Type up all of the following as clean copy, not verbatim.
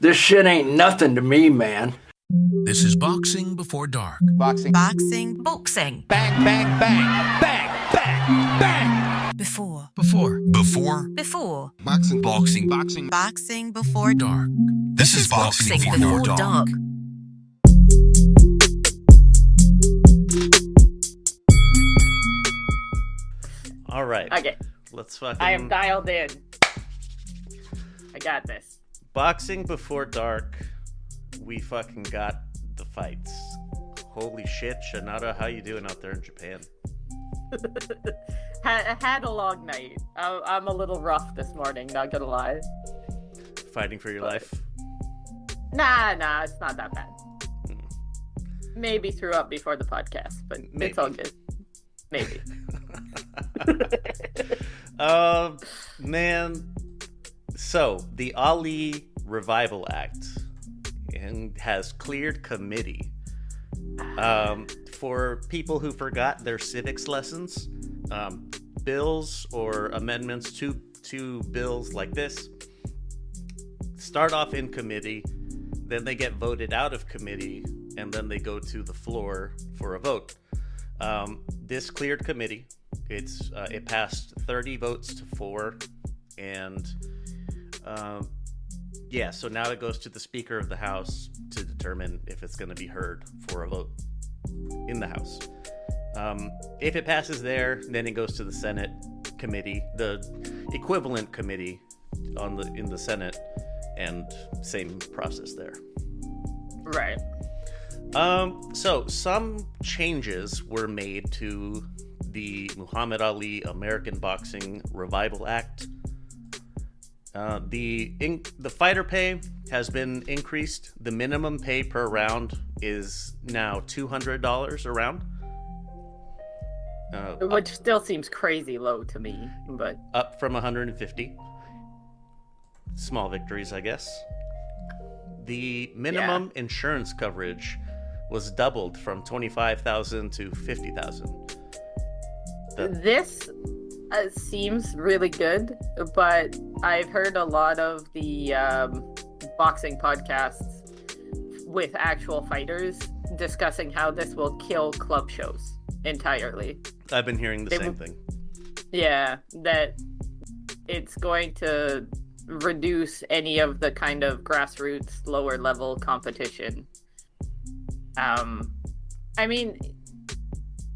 This shit ain't nothing to me, man. This is Boxing Before Dark. Boxing. Boxing. Boxing. Bang, bang, bang. Bang, bang, bang. Before. Boxing. Boxing Before Dark. This is Boxing Before Dark. All right. Okay. Let's fucking... I am dialed in. I got this. Boxing Before Dark. We fucking got the fights. Holy shit, Shanada, how you doing out there in Japan? Had a long night. I'm a little rough this morning, not gonna lie. Fighting for your life? Nah, it's not that bad. Maybe threw up before the podcast, but Maybe. It's all good. Maybe. Man. So, the Ali Revival Act has cleared committee for people who forgot their civics lessons. Bills or amendments to bills like this start off in committee, then they get voted out of committee, and then they go to the floor for a vote. This cleared committee. It passed 30 votes to 4, and so now it goes to the Speaker of the House to determine if it's going to be heard for a vote in the House. If it passes there, then it goes to the Senate committee, the equivalent committee in the Senate, and same process there. Right. So some changes were made to the Muhammad Ali American Boxing Revival Act. The fighter pay has been increased. The minimum pay per round is now $200 a round. Which still seems crazy low to me, but... Up from 150. Small victories, I guess. The minimum insurance coverage was doubled from $25,000 to $50,000. This seems really good, but I've heard a lot of the boxing podcasts with actual fighters discussing how this will kill club shows entirely. I've been hearing the same thing. Yeah, that it's going to reduce any of the kind of grassroots, lower level competition. I mean,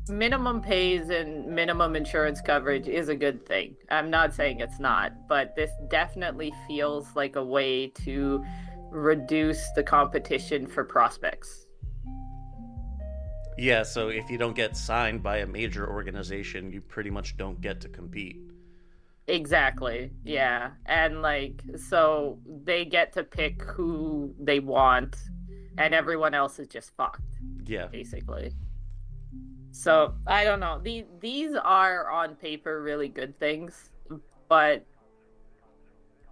minimum pays and minimum insurance coverage is a good thing. I'm not saying it's not, but this definitely feels like a way to reduce the competition for prospects. Yeah, so if you don't get signed by a major organization, you pretty much don't get to compete. Exactly, yeah. And so they get to pick who they want, and everyone else is just fucked. Yeah. Basically. So, I don't know. These are, on paper, really good things, but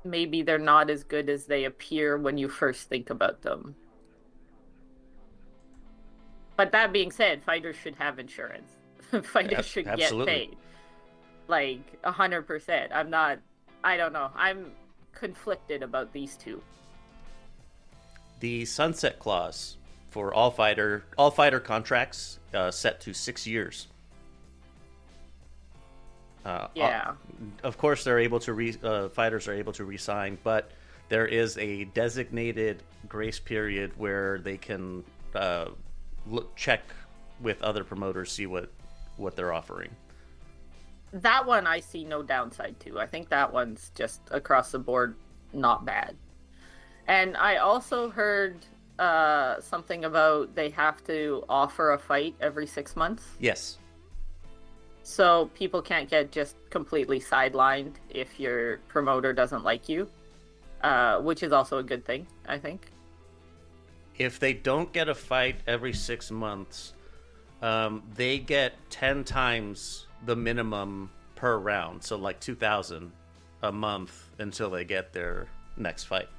maybe they're not as good as they appear when you first think about them. But that being said, fighters should have insurance. Fighters should absolutely. Get paid. 100%. I don't know. I'm conflicted about these two. The sunset clause for all fighter contracts set to 6 years. Of course, they're able to fighters are able to resign, but there is a designated grace period where they can check with other promoters, see what they're offering. That one I see no downside to. I think that one's just across the board not bad. And I also heard something about they have to offer a fight every 6 months. Yes. So people can't get just completely sidelined if your promoter doesn't like you, which is also a good thing, I think. If they don't get a fight every 6 months, they get 10 times the minimum per round. So like $2,000 a month until they get their next fight.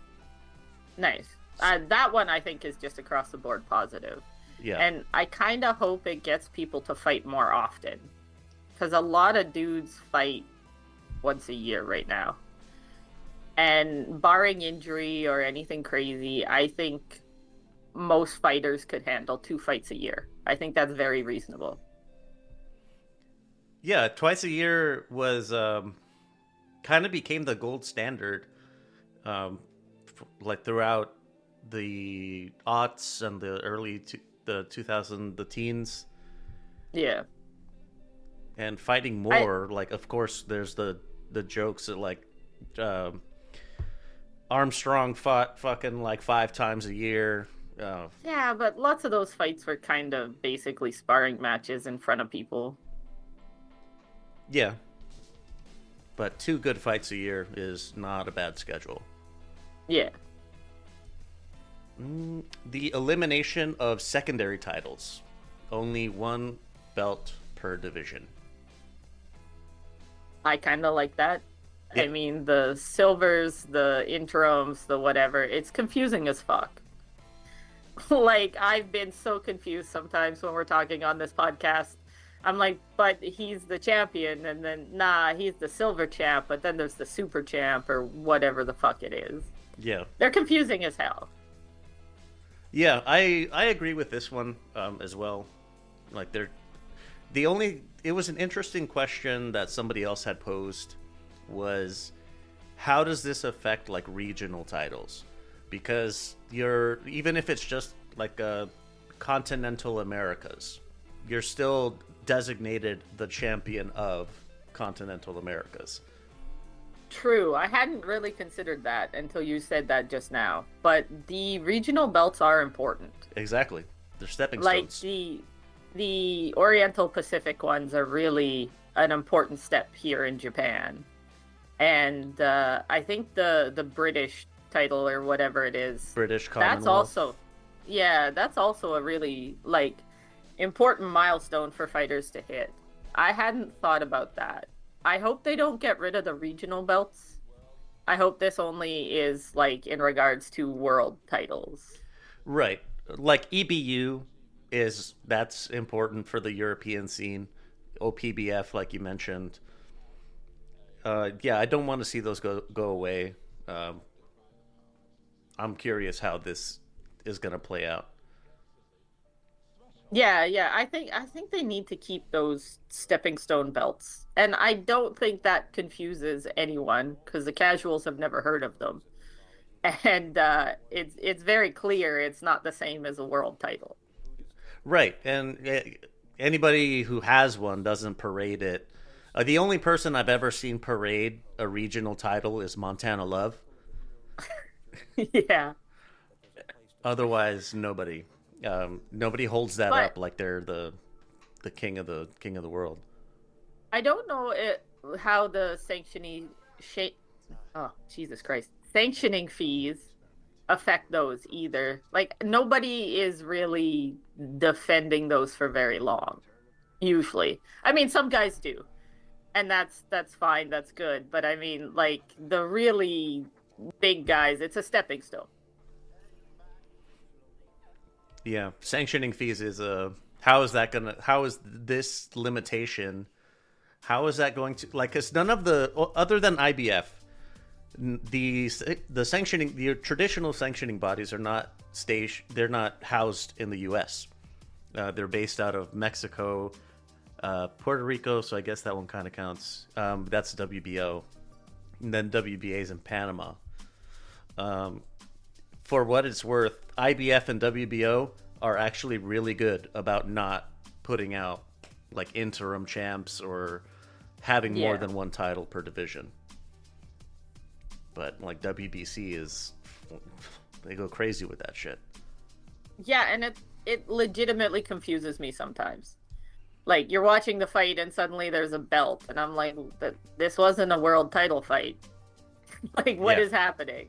Nice. That one I think is just across the board positive. Yeah. And I kind of hope it gets people to fight more often. Because a lot of dudes fight once a year right now. And barring injury or anything crazy, I think most fighters could handle 2 fights a year. I think that's very reasonable. Yeah, twice a year was kind of became the gold standard, like throughout the aughts and the the 2000 the teens. Yeah. And fighting more, like of course there's the jokes that like Armstrong fought fucking like 5 times a year. Yeah, but lots of those fights were kind of basically sparring matches in front of people. Yeah. But 2 good fights a year is not a bad schedule. Yeah. The elimination of secondary titles. Only 1 belt per division. I kind of like that. Yeah. I mean, the silvers, the interims, the whatever, it's confusing as fuck. Like, I've been so confused sometimes when we're talking on this podcast. I'm like, but he's the champion, and then, nah, he's the silver champ, but then there's the super champ, or whatever the fuck it is. Yeah. They're confusing as hell. Yeah, I agree with this one as well. Like, it was an interesting question that somebody else had posed, was how does this affect, like, regional titles? Because even if it's just, like, continental Americas, you're still designated the champion of continental Americas. True. I hadn't really considered that until you said that just now. But the regional belts are important. Exactly. They're stepping Like stones. the Oriental Pacific ones are really an important step here in Japan. And I think the British title or whatever it is, British Commonwealth. that's also a really like important milestone for fighters to hit. I hadn't thought about that. I hope they don't get rid of the regional belts. I hope this only is like in regards to world titles. Right. Like EBU that's important for the European scene. OPBF, like you mentioned. Yeah, I don't want to see those go away. I'm curious how this is going to play out. Yeah. I think they need to keep those stepping stone belts. And I don't think that confuses anyone because the casuals have never heard of them. And it's very clear it's not the same as a world title. Right. And anybody who has one doesn't parade it. The only person I've ever seen parade a regional title is Montana Love. Yeah. Otherwise, nobody. Nobody holds that up like they're the king of the world. I don't know how the sanctioning fees affect those either. Like nobody is really defending those for very long. Usually, I mean, some guys do, and that's fine. That's good. But I mean, like the really big guys, it's a stepping stone. Yeah, sanctioning fees is how is this limitation? How is that going to because none of the other than IBF, the traditional sanctioning bodies are not they're not housed in the U.S. They're based out of Mexico, Puerto Rico, so I guess that one kind of counts. That's WBO, and then WBA is in Panama. For what it's worth, IBF and WBO are actually really good about not putting out like interim champs or having more than one title per division. But like WBC they go crazy with that shit. Yeah, and it legitimately confuses me sometimes. Like you're watching the fight and suddenly there's a belt and I'm like, this wasn't a world title fight. Like what is happening?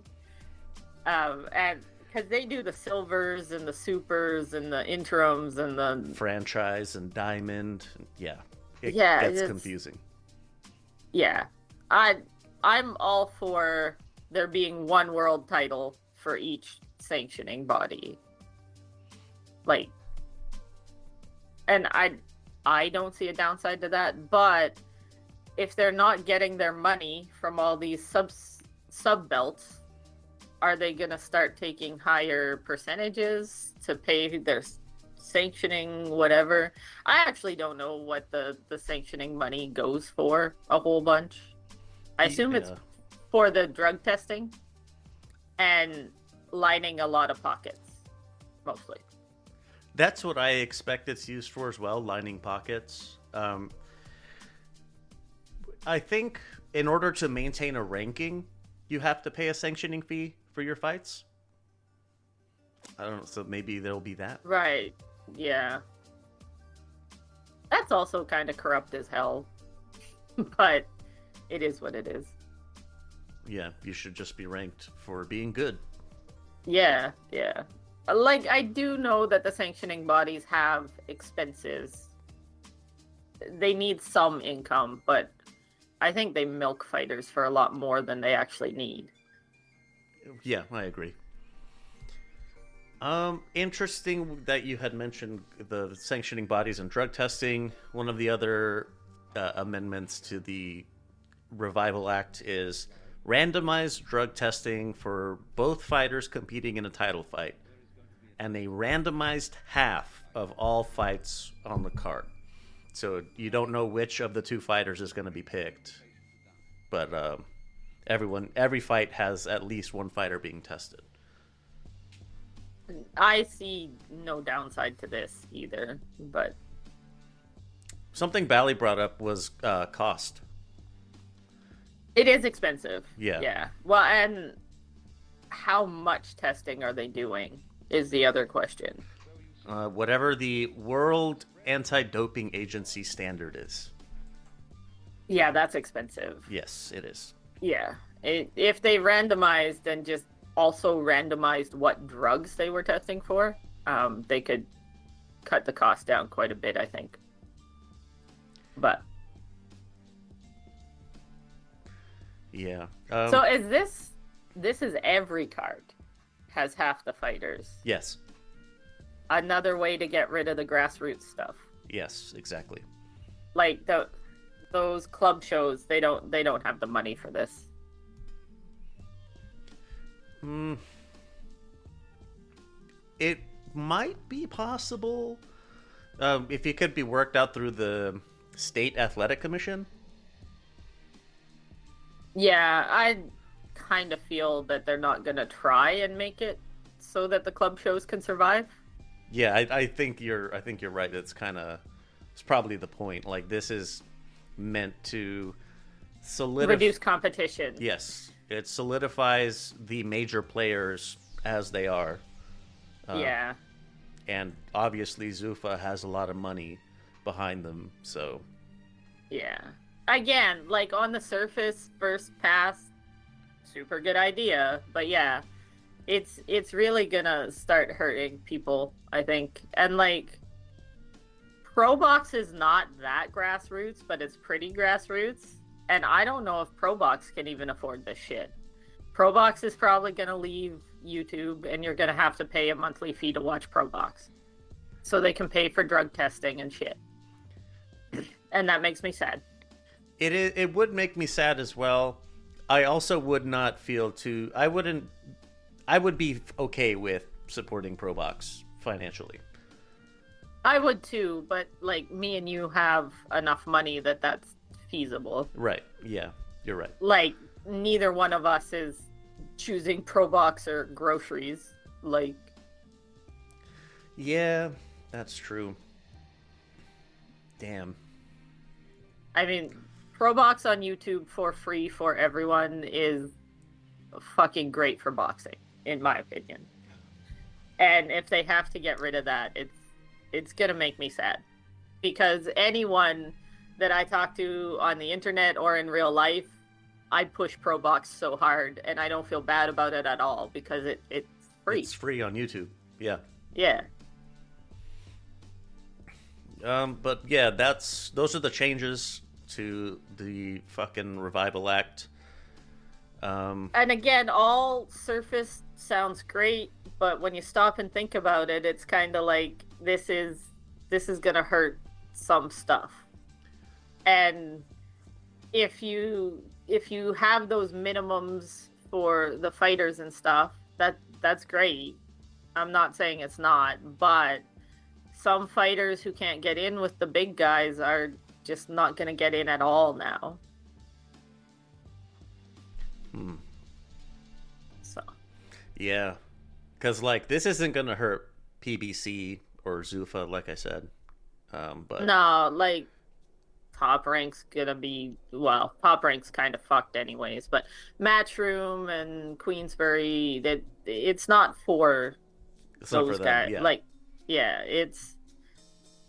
And because they do the silvers and the supers and the interims and the franchise and diamond, it gets confusing. Yeah, I'm all for there being one world title for each sanctioning body. Like, and I don't see a downside to that, but if they're not getting their money from all these sub belts, are they going to start taking higher percentages to pay their sanctioning, whatever? I actually don't know what the sanctioning money goes for a whole bunch. I assume it's for the drug testing and lining a lot of pockets, mostly. That's what I expect it's used for as well, lining pockets. I think in order to maintain a ranking, you have to pay a sanctioning fee for your fights. I don't know, so maybe there'll be that. Right, yeah. That's also kind of corrupt as hell, but it is what it is. Yeah, you should just be ranked for being good. Yeah, yeah. Like, I do know that the sanctioning bodies have expenses. They need some income, but I think they milk fighters for a lot more than they actually need. Yeah, I agree. Interesting that you had mentioned the sanctioning bodies and drug testing. One of the other amendments to the Revival Act is randomized drug testing for both fighters competing in a title fight, and a randomized half of all fights on the card. So you don't know which of the two fighters is going to be picked, but every fight has at least one fighter being tested. I see no downside to this either, but something Bally brought up was cost. It is expensive. Yeah. Yeah. Well, and how much testing are they doing is the other question. Whatever the World Anti-Doping Agency standard is. Yeah, that's expensive. Yes, it is. Yeah. If they randomized and just also randomized what drugs they were testing for, they could cut the cost down quite a bit, I think. But yeah. So is this is every card has half the fighters. Yes. Another way to get rid of the grassroots stuff. Yes, exactly. Like those club shows, they don't have the money for this. It might be possible if it could be worked out through the State Athletic Commission. Yeah, I kind of feel that they're not going to try and make it so that the club shows can survive. Yeah, I think you're right. It's probably the point. Like, this is meant to reduce competition. Yes, it solidifies the major players as they are. Yeah. And obviously Zuffa has a lot of money behind them, so... Yeah. Again, like, on the surface, first pass, super good idea. But yeah, it's really gonna start hurting people, I think. And, like, ProBox is not that grassroots, but it's pretty grassroots. And I don't know if ProBox can even afford this shit. ProBox is probably gonna leave YouTube, and you're gonna have to pay a monthly fee to watch ProBox, so they can pay for drug testing and shit. And that makes me sad. It would make me sad as well. I also would not feel I would be okay with supporting ProBox financially. I would too, but like, me and you have enough money that's feasible. Right. Yeah, you're right. Like, neither one of us is choosing ProBox or groceries. Like, yeah, that's true. Damn. I mean, ProBox on YouTube for free for everyone is fucking great for boxing, in my opinion. And if they have to get rid of that, it's gonna make me sad. Because anyone that I talk to on the internet or in real life, I push ProBox so hard, and I don't feel bad about it at all, because it's free. It's free on YouTube. Yeah. Yeah. But yeah, those are the changes to the fucking Revival Act. And again, all surface sounds great, but when you stop and think about it, it's kind of like this is gonna hurt some stuff. And if you have those minimums for the fighters and stuff. That's great. I'm not saying it's not, but some fighters who can't get in with the big guys are just not going to get in at all now. So. Yeah. Because, like, this isn't going to hurt PBC or Zuffa, like I said. But no, like, Top Rank's going to be, well, Top Rank's kind of fucked anyways, but Matchroom and Queensbury, it's not for those guys. Yeah. Like, yeah, it's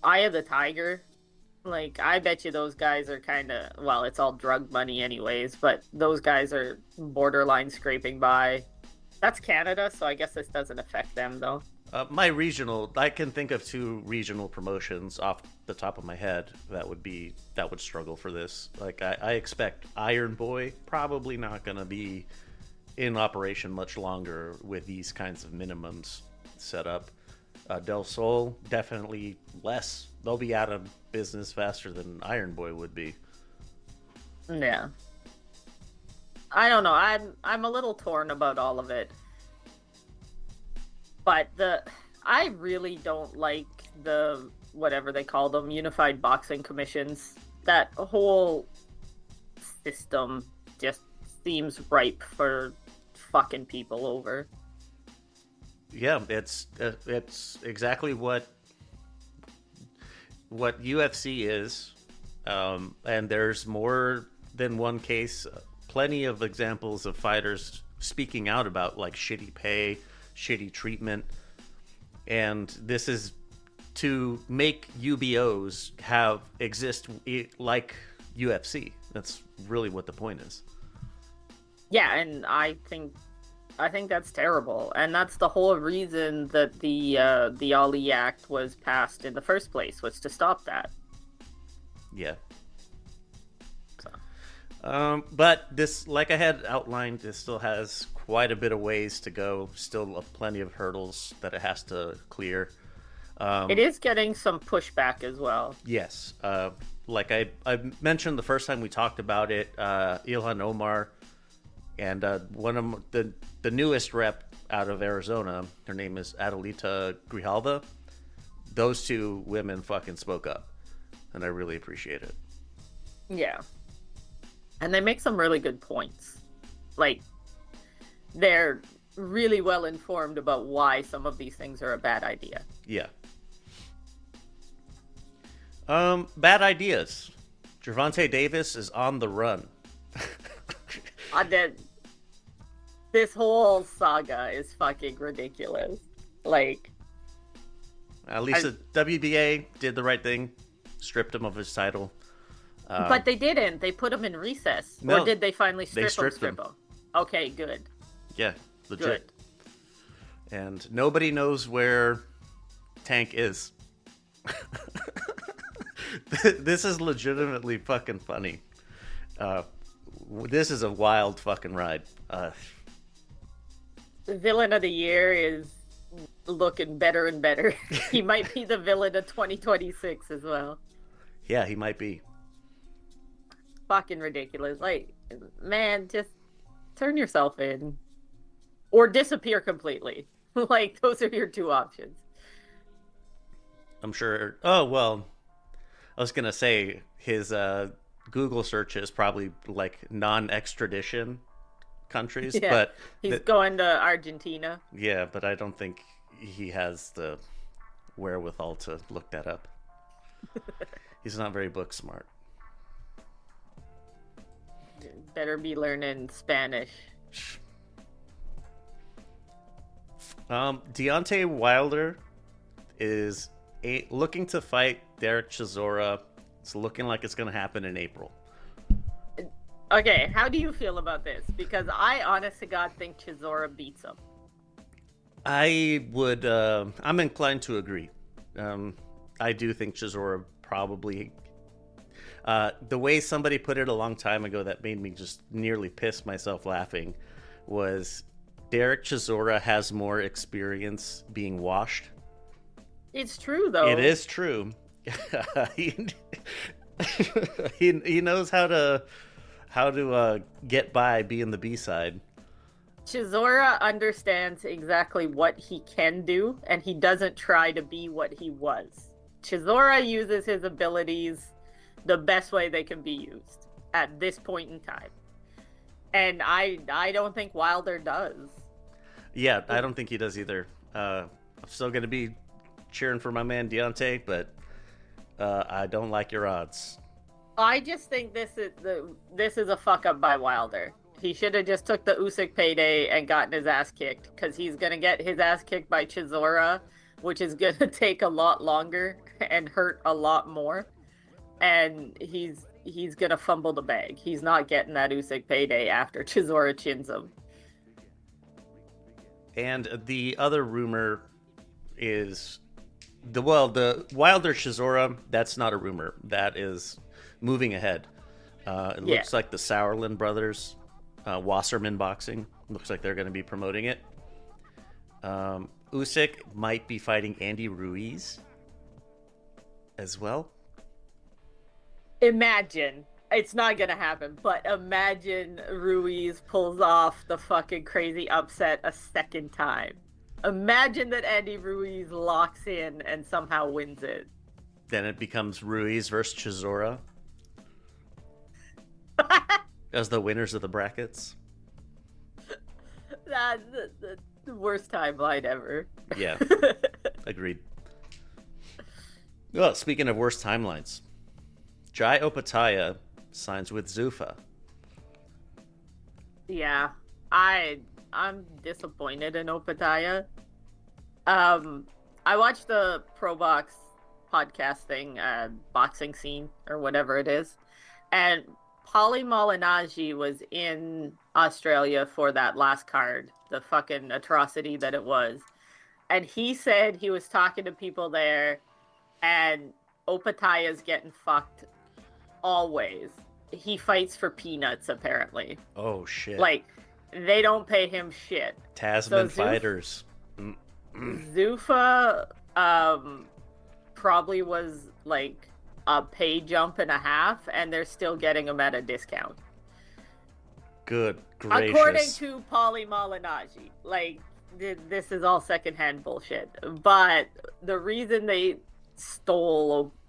Eye of the Tiger. Like, I bet you those guys are kind of, well, it's all drug money anyways, but those guys are borderline scraping by. That's Canada, so I guess this doesn't affect them, though. My regional, I can think of 2 regional promotions off the top of my head that would struggle for this. Like, I expect Iron Boy probably not going to be in operation much longer with these kinds of minimums set up. Del Sol, definitely less. They'll be out of business faster than Iron Boy would be. Yeah. I don't know. I'm a little torn about all of it. But I really don't like the, whatever they call them, Unified Boxing Commissions. That whole system just seems ripe for fucking people over. Yeah, it's exactly what UFC is, and there's more than one case. Plenty of examples of fighters speaking out about, like, shitty pay, shitty treatment, and this is to make UBOs exist like UFC. That's really what the point is. Yeah, and I think that's terrible, and that's the whole reason that the Ali Act was passed in the first place, was to stop that. Yeah. So. But this, like I had outlined, this still has quite a bit of ways to go. Still plenty of hurdles that it has to clear. It is getting some pushback as well. Yes. Like I mentioned the first time we talked about it, Ilhan Omar and one of the newest rep out of Arizona, her name is Adelita Grijalva. Those 2 women fucking spoke up, and I really appreciate it. Yeah. And they make some really good points. Like, they're really well informed about why some of these things are a bad idea. Yeah. Bad ideas. Gervonta Davis is on the run. This whole saga is fucking ridiculous. Like, At least the WBA did the right thing, stripped him of his title. But they didn't. They put him in recess. No, or did they finally strip him? Okay, good. Yeah, legit. Good. And nobody knows where Tank is. This is legitimately fucking funny. This is a wild fucking ride. The villain of the year is looking better and better. He might be the villain of 2026 as well. Yeah, he might be. Fucking ridiculous. Like, man, just turn yourself in. Or disappear completely. Like, those are your 2 options. I'm sure. Oh, well, I was going to say his Google search is probably like non-extradition countries. Yeah, but he's going to Argentina. Yeah, but I don't think he has the wherewithal to look that up. He's not very book smart. Better be learning Spanish. Deontay Wilder is looking to fight Derek Chisora. It's looking like it's going to happen in April. Okay, how do you feel about this? Because I, honest to God, think Chisora beats him. I'm inclined to agree. I do think Chisora probably... the way somebody put it a long time ago that made me just nearly piss myself laughing was Derek Chisora has more experience being washed. It's true, though. It is true. he knows how to get by being the B-side. Chisora understands exactly what he can do, and he doesn't try to be what he was. Chisora uses his abilities the best way they can be used at this point in time. And I don't think Wilder does. Yeah, I don't think he does either. I'm still going to be cheering for my man Deontay, but I don't like your odds. I just think this is a fuck up by Wilder. He should have just took the Usyk payday and gotten his ass kicked, because he's gonna get his ass kicked by Chisora, which is gonna take a lot longer and hurt a lot more, and he's gonna fumble the bag. He's not getting that Usyk payday after Chisora chins him. And the other rumor is the Wilder Chisora. That's not a rumor. That is moving ahead. It looks like the Sauerland brothers, Wasserman Boxing, looks like they're going to be promoting it. Usyk might be fighting Andy Ruiz as well. Imagine. It's not gonna happen, but imagine Ruiz pulls off the fucking crazy upset a second time. Imagine that Andy Ruiz locks in and somehow wins it. Then it becomes Ruiz versus Chisora as the winners of the brackets. That's the worst timeline ever. Yeah, agreed. Well, speaking of worst timelines, Jai Opetaia signs with Zuffa. Yeah, I'm disappointed in Opetaia. I watched the ProBox podcast thing, boxing scene or whatever it is, and Paulie Malignaggi was in Australia for that last card, the fucking atrocity that it was, and he said he was talking to people there, and Opetaia's getting fucked always. He fights for peanuts, apparently. Oh shit! Like, they don't pay him shit. Tasman fighters. Zuffa probably was like a pay jump and a half, and they're still getting him at a discount. Good gracious. According to Paulie Malignaggi. Like, this is all secondhand bullshit. But the reason they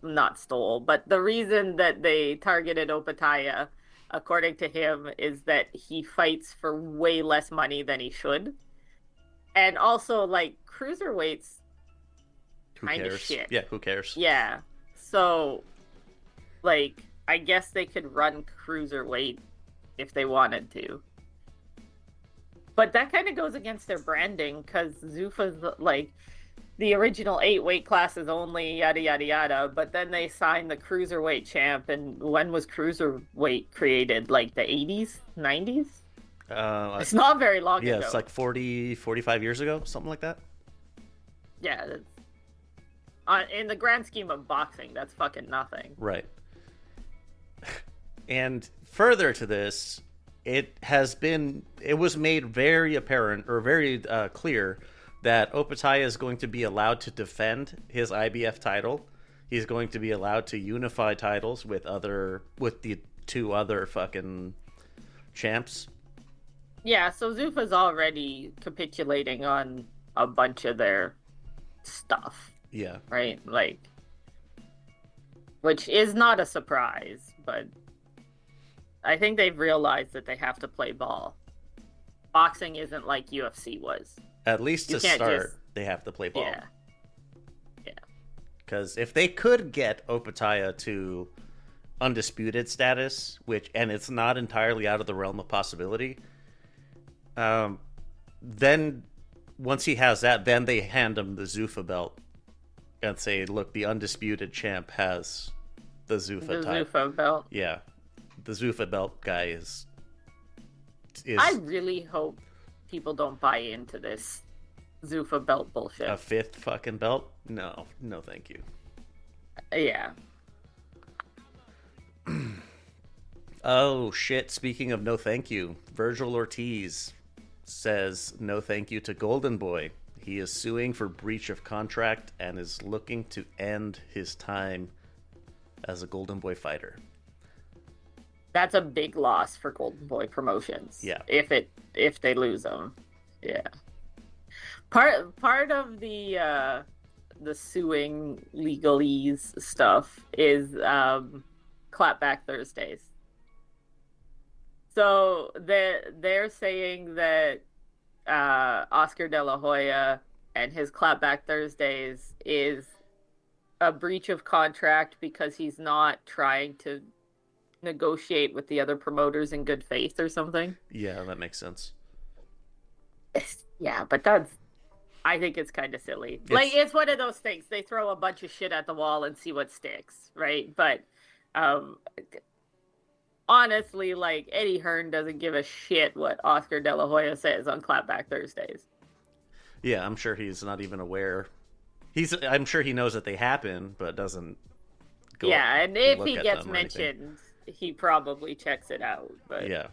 but the reason that they targeted Opetaia, according to him, is that he fights for way less money than he should. And also, like, cruiserweights kind of shit. Yeah, who cares? Yeah. So, like, I guess they could run cruiserweight if they wanted to. But that kind of goes against their branding, because Zuffa's, like, the original 8 weight classes only, yada, yada, yada. But then they signed the cruiserweight champ, and when was cruiserweight created? Like, the 80s? 90s? It's not very long ago. Yeah, it's like 45 years ago, something like that. Yeah. In the grand scheme of boxing, that's fucking nothing. Right. And further to this, it was made very apparent, or very clear, that Opetaia is going to be allowed to defend his IBF title. He's going to be allowed to unify titles with the 2 other fucking champs. Yeah, so Zuffa's already capitulating on a bunch of their stuff. Yeah. Right? Like, which is not a surprise, but I think they've realized that they have to play ball. Boxing isn't like UFC was. At least to start, they have to play ball. Yeah. Yeah. Because if they could get Opetaia to undisputed status, and it's not entirely out of the realm of possibility, then once he has that, then they hand him the Zuffa belt and say, look, the undisputed champ has the Zuffa title. Zuffa belt. Yeah. The Zuffa belt guy is I really hope people don't buy into this Zuffa belt bullshit. A 5th fucking belt? No, thank you. Yeah. Oh shit, speaking of no thank you, Virgil Ortiz says no thank you to Golden Boy. He is suing for breach of contract and is looking to end his time as a Golden Boy fighter. That's a big loss for Golden Boy Promotions. Yeah. If they lose him. Yeah. Part of the suing legalese stuff is Clapback Thursdays. So they're saying that Oscar De La Hoya and his Clapback Thursdays is a breach of contract because he's not trying to negotiate with the other promoters in good faith or something. Yeah, that makes sense. Yeah, but I think it's kind of silly. It's one of those things. They throw a bunch of shit at the wall and see what sticks, right? But honestly, like, Eddie Hearn doesn't give a shit what Oscar De La Hoya says on Clapback Thursdays. Yeah, I'm sure he's not even aware. I'm sure he knows that they happen, but doesn't go. Yeah, and if he gets mentioned, he probably checks it out. But yeah.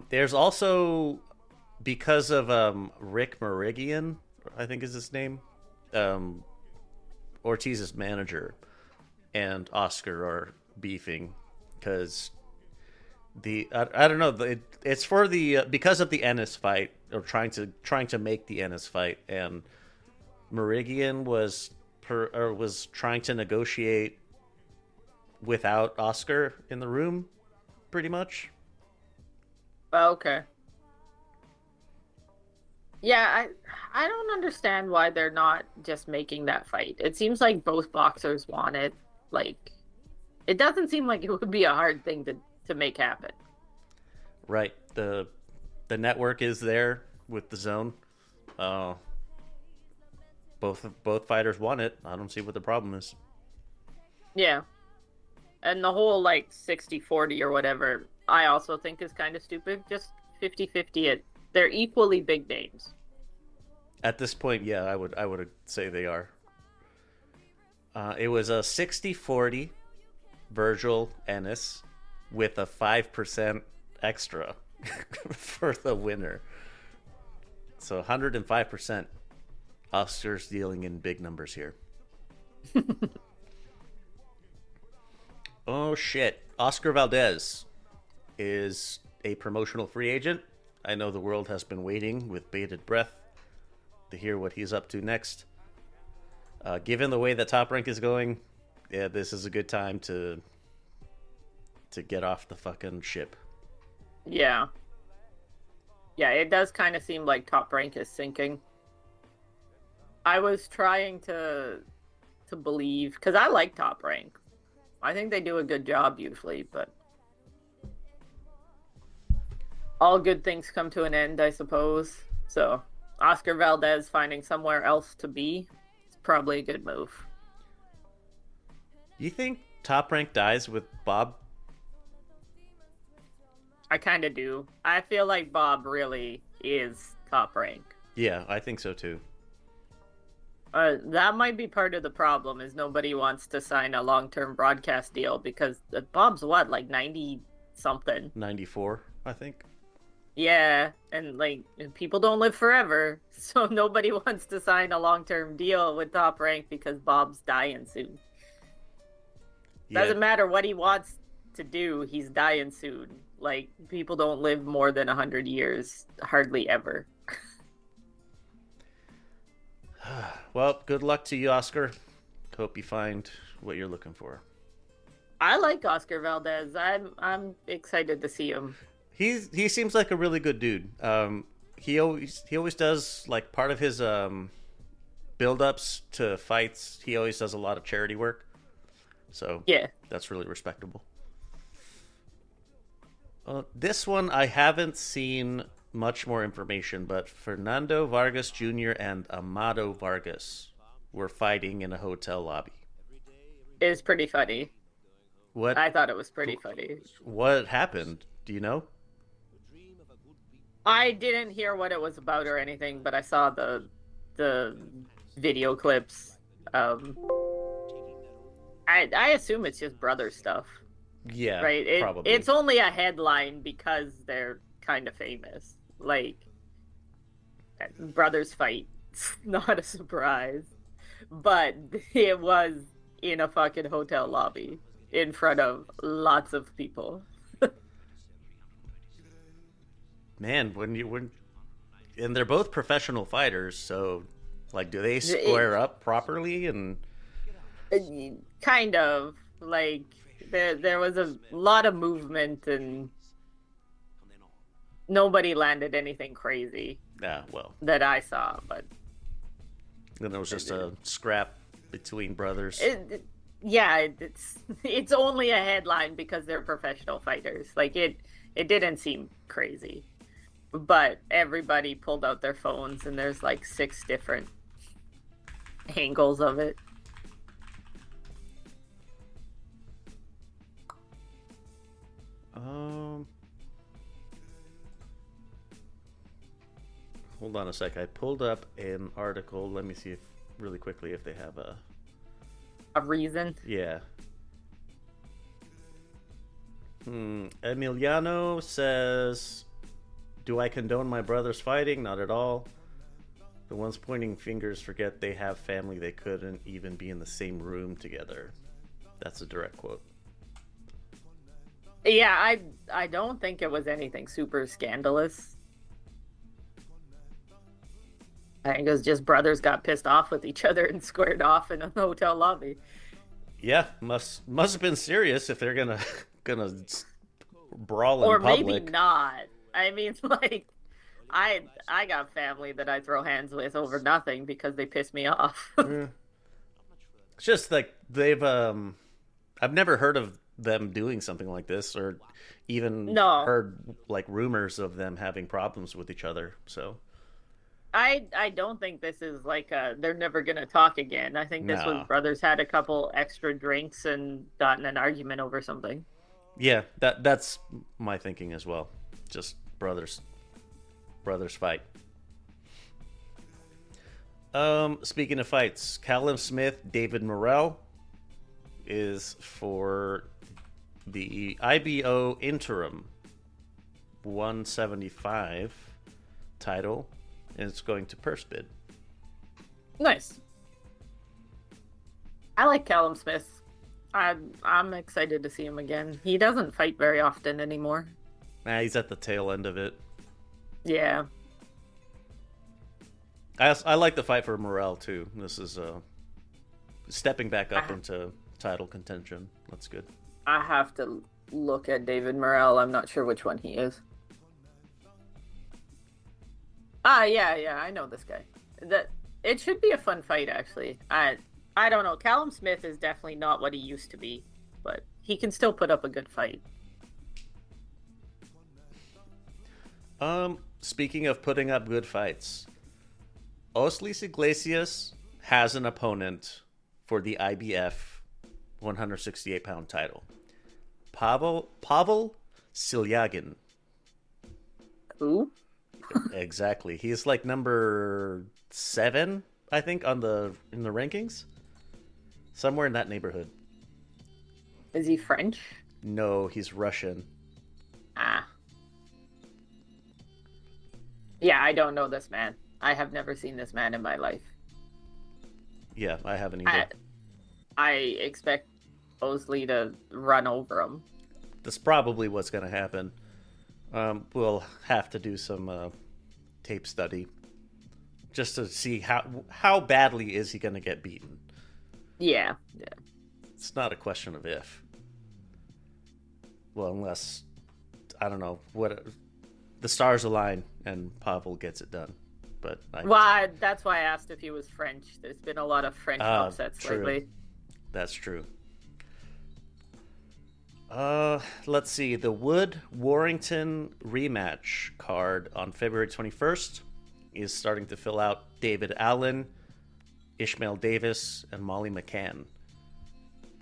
There's also, because of Rick Merigian, I think is his name, Ortiz's manager, and Oscar are beefing because I don't know, it's for the because of the Ennis fight, or trying to make the Ennis fight, and Merigian was trying to negotiate without Oscar in the room, pretty much. Okay. Yeah, I don't understand why they're not just making that fight. It seems like both boxers want it. Like, it doesn't seem like it would be a hard thing to make happen. Right. The network is there with the zone. Both fighters want it. I don't see what the problem is. Yeah. And the whole, like, 60-40 or whatever, I also think is kind of stupid. Just 50-50. They're equally big names. At this point, yeah, I would say they are. It was a 60-40 Virgil Ennis with a 5% extra for the winner. So 105%. Oscar's dealing in big numbers here. Oh shit. Oscar Valdez is a promotional free agent. I know the world has been waiting with bated breath to hear what he's up to next. Given the way that Top Rank is going, yeah, this is a good time to get off the fucking ship. Yeah. Yeah, it does kind of seem like Top Rank is sinking. I was trying to believe, because I like Top Rank. I think they do a good job usually, but all good things come to an end, I suppose. So Oscar Valdez finding somewhere else to be is probably a good move. You think Top Rank dies with Bob? I kind of do. I feel like Bob really is Top Rank. Yeah, I think so too. That might be part of the problem, is nobody wants to sign a long-term broadcast deal because Bob's what, like 90-something? 94, I think. Yeah, and like, people don't live forever, so nobody wants to sign a long-term deal with Top Rank because Bob's dying soon. Yeah. Doesn't matter what he wants to do, he's dying soon. Like, people don't live more than 100 years, hardly ever. Well, good luck to you, Oscar. Hope you find what you're looking for. I like Oscar Valdez. I'm excited to see him. He seems like a really good dude. He always does, like, part of his build-ups to fights. He always does a lot of charity work. So yeah, that's really respectable. This one I haven't seen much more information, but Fernando Vargas Jr. and Amado Vargas were fighting in a hotel lobby. It was pretty funny. What? I thought it was pretty funny. What happened? Do you know? I didn't hear what it was about or anything, but I saw the video clips. I assume it's just brother stuff. Yeah, right. Probably. It's only a headline because they're kind of famous. Like, brothers fight. It's not a surprise, but it was in a fucking hotel lobby. in front of lots of people. Man, and they're both professional fighters, so like, do they square up properly? And Kind of like there was a lot of movement and nobody landed anything crazy. Yeah, well, that I saw, but then it was just a scrap between brothers. It's only a headline because they're professional fighters. Like it didn't seem crazy, but everybody pulled out their phones and there's like 6 different angles of it. Hold on a sec. I pulled up an article. Let me see if really quickly if they have a reason. Yeah. Emiliano says, "Do I condone my brothers fighting? Not at all. The ones pointing fingers forget they have family. They couldn't even be in the same room together." That's a direct quote. Yeah, I don't think it was anything super scandalous. I think it was just brothers got pissed off with each other and squared off in a hotel lobby. Yeah, must have been serious if they're gonna brawl in or public. Maybe not. I mean, like, I got family that I throw hands with over nothing because they piss me off. It's just like they've I've never heard of them doing something like this, or even heard like rumors of them having problems with each other. So I don't think this is like they're never gonna talk again. I think this was brothers had a couple extra drinks and got in an argument over something. Yeah, that's my thinking as well. Just brothers fight. Speaking of fights, Callum Smith, David Morrell is for the IBO interim 175 title, and it's going to purse bid. Nice. I like Callum Smith. I'm excited to see him again. He doesn't fight very often anymore. He's at the tail end of it. Yeah. I like the fight for Morrell too. This is stepping back up into title contention. That's good. I have to look at David Morrell. I'm not sure which one he is. Yeah, I know this guy. It should be a fun fight, actually. I don't know. Callum Smith is definitely not what he used to be, but he can still put up a good fight. Speaking of putting up good fights, Oslis Iglesias has an opponent for the IBF 168-pound title. Pavel Silyagin. Who? Exactly. He's like number 7, I think, in the rankings. Somewhere in that neighborhood. Is he French? No, he's Russian. Yeah, I don't know this man. I have never seen this man in my life. Yeah, I haven't either. I expect Osli to run over him. That's probably what's going to happen. We'll have to do some tape study just to see how badly is he going to get beaten. Yeah. It's not a question of if. Well, unless, I don't know, what the stars align and Pavel gets it done. But that's why I asked if he was French. There's been a lot of French upsets lately. That's true. Let's see. The Wood-Warrington rematch card on February 21st is starting to fill out. David Allen, Ishmael Davis, and Molly McCann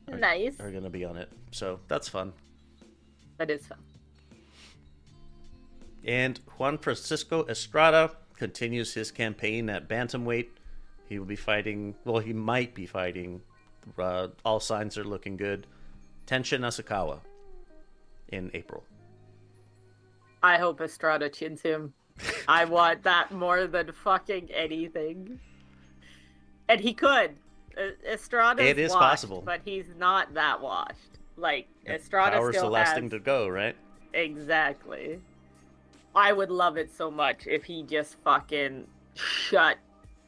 Nice. are going to be on it. So that's fun. That is fun. And Juan Francisco Estrada continues his campaign at bantamweight. He will be fighting, well, he might be fighting, all signs are looking good, Tenshin Nasukawa in April. I hope Estrada chins him. I want that more than fucking anything. And he could. Estrada's It is washed, possible. but he's not that washed. Like, Estrada Power's the still last has... thing to go, right? Exactly. I would love it so much if he just fucking shut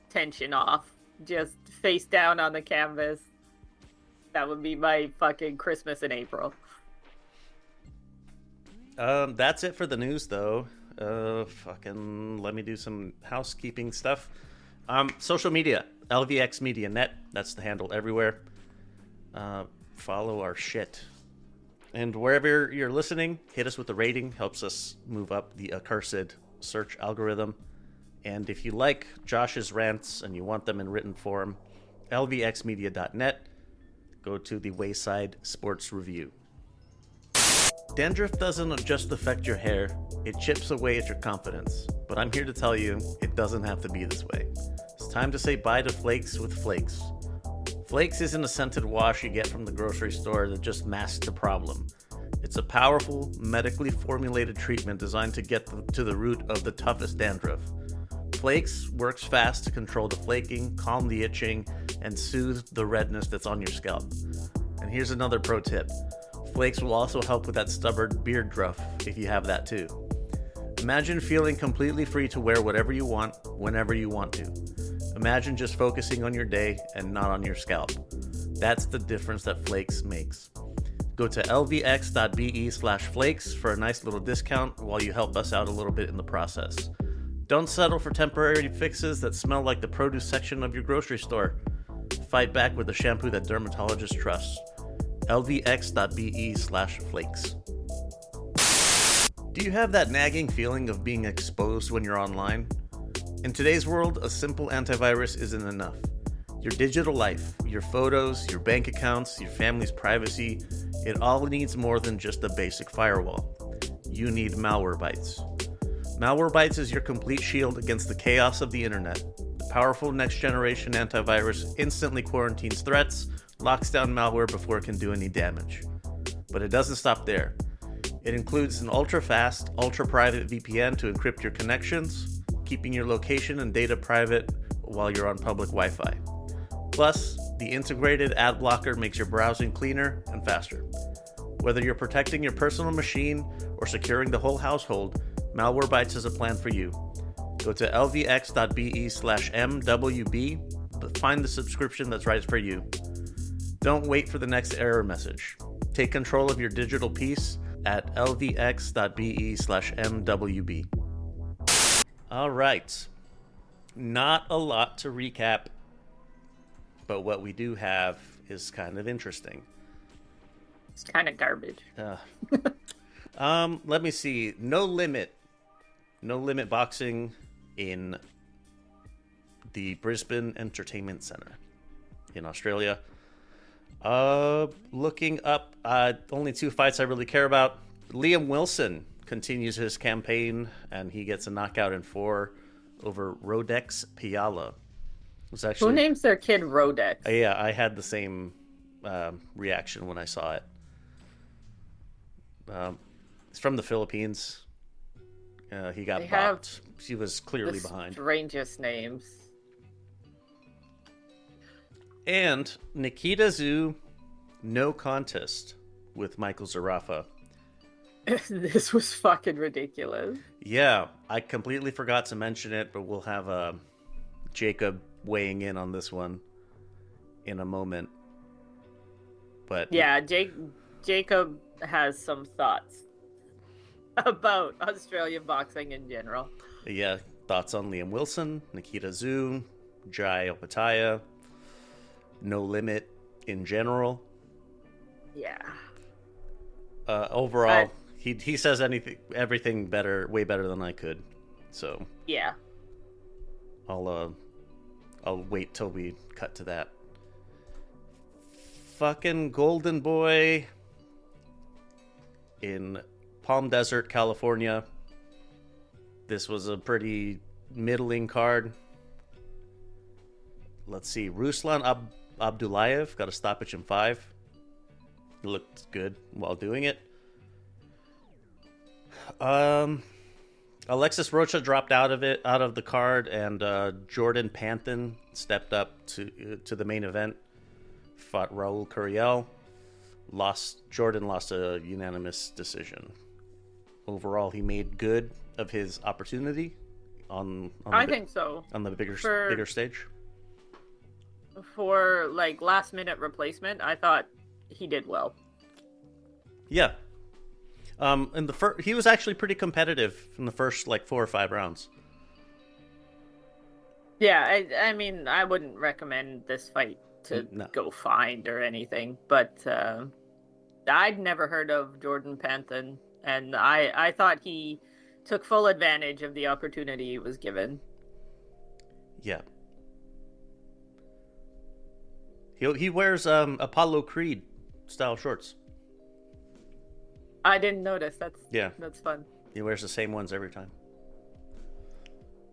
tension off. Just face down on the canvas. That would be my fucking Christmas in April. That's it for the news, though. Fucking let me do some housekeeping stuff. Social media, LVX Media Net. That's the handle everywhere. Follow our shit. And wherever you're listening, hit us with a rating. Helps us move up the accursed search algorithm. And if you like Josh's rants and you want them in written form, lvxmedia.net. Go to the Wayside Sports Review. Dandruff doesn't just affect your hair, it chips away at your confidence. But I'm here to tell you, it doesn't have to be this way. It's time to say bye to Flakes with Flakes. Flakes isn't a scented wash you get from the grocery store that just masks the problem. It's a powerful, medically formulated treatment designed to get to the root of the toughest dandruff. Flakes works fast to control the flaking, calm the itching, and soothe the redness that's on your scalp. And here's another pro tip. Flakes will also help with that stubborn beard druff if you have that too. Imagine feeling completely free to wear whatever you want, whenever you want to. Imagine just focusing on your day and not on your scalp. That's the difference that Flakes makes. Go to lvx.be/flakes for a nice little discount while you help us out a little bit in the process. Don't settle for temporary fixes that smell like the produce section of your grocery store. Fight back with a shampoo that dermatologists trust. lvx.be/flakes. Do you have that nagging feeling of being exposed when you're online? In today's world, a simple antivirus isn't enough. Your digital life, your photos, your bank accounts, your family's privacy, it all needs more than just a basic firewall. You need Malwarebytes. Malwarebytes is your complete shield against the chaos of the internet. The powerful next-generation antivirus instantly quarantines threats, locks down malware before it can do any damage. But it doesn't stop there. It includes an ultra-fast, ultra-private VPN to encrypt your connections, keeping your location and data private while you're on public Wi-Fi. Plus, the integrated ad blocker makes your browsing cleaner and faster. Whether you're protecting your personal machine or securing the whole household, Malwarebytes is a plan for you. Go to lvx.be/mwb, find the subscription that's right for you. Don't wait for the next error message. Take control of your digital peace at lvx.be/mwb. All right. Not a lot to recap, but what we do have is kind of interesting. It's kind of garbage. Let me see. No limit boxing in the Brisbane Entertainment Centre in Australia. Looking up, only two fights I really care about. Liam Wilson continues his campaign, and he gets a knockout in 4 over Rodex Piala. Who names their kid Rodex? Yeah, I had the same reaction when I saw it. It's from the Philippines. He got bopped. She was clearly behind. Strangest names. And Nikita Zhu, no contest with Michael Zarafa. This was fucking ridiculous. Yeah, I completely forgot to mention it, but we'll have Jacob weighing in on this one in a moment. But yeah, Jacob has some thoughts about Australian boxing in general. Yeah, thoughts on Liam Wilson, Nikita Zhu, Jai Opetaia, No Limit in general. Yeah. Overall, he says everything better, way better than I could. So yeah, I'll wait till we cut to that. Fucking Golden Boy in Palm Desert, California. This was a pretty middling card. Let's see. Ruslan Abdullayev got a stoppage in 5. He looked good while doing it. Alexis Rocha dropped out of the card, and Jordan Panthen stepped up to the main event. Fought Raul Curiel. Jordan lost a unanimous decision. Overall, he made good of his opportunity I think so. On the bigger stage. For like last minute replacement, I thought he did well. Yeah. In the he was actually pretty competitive in the first like 4 or 5 rounds. Yeah, I mean, I wouldn't recommend this fight to go find or anything, but I'd never heard of Jordan Panthan, and I thought he took full advantage of the opportunity he was given. Yeah. He wears Apollo Creed style shorts. I didn't notice. That's fun. He wears the same ones every time.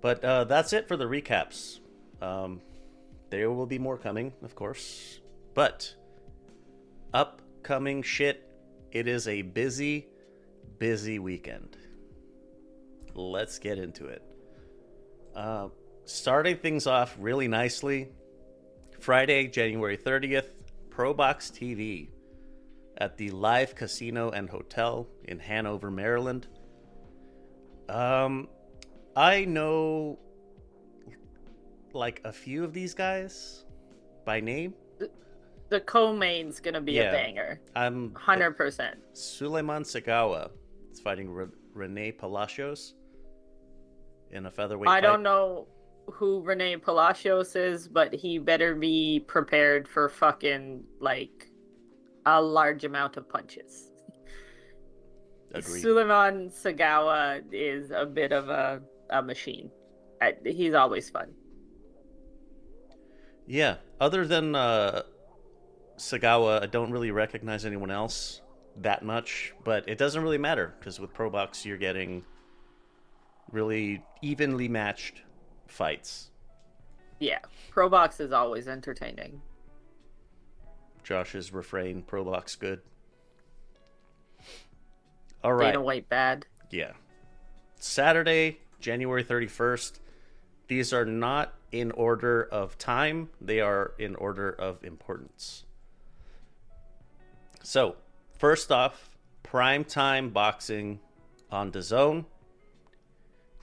But that's it for the recaps. There will be more coming, of course. But upcoming shit. It is a busy, busy weekend. Let's get into it. Starting things off really nicely. Friday, January 30th, ProBoxTV at the Live Casino and Hotel in Hanover, Maryland. I know like a few of these guys by name. The co-main's gonna be a banger. 100%. Suleiman Sagawa is fighting Rene Palacios in a featherweight fight. I don't know who Rene Palacios is, but he better be prepared for fucking like a large amount of punches. Agreed. Suleiman Sagawa is a bit of a machine. He's always fun. Yeah, other than Sagawa, I don't really recognize anyone else that much, but it doesn't really matter because with ProBox you're getting really evenly matched fights. Yeah, ProBox is always entertaining. Josh's refrain, ProBox good. All right. Dana White bad. Yeah. Saturday, January 31st. These are not in order of time. They are in order of importance. So, first off, primetime boxing on DAZN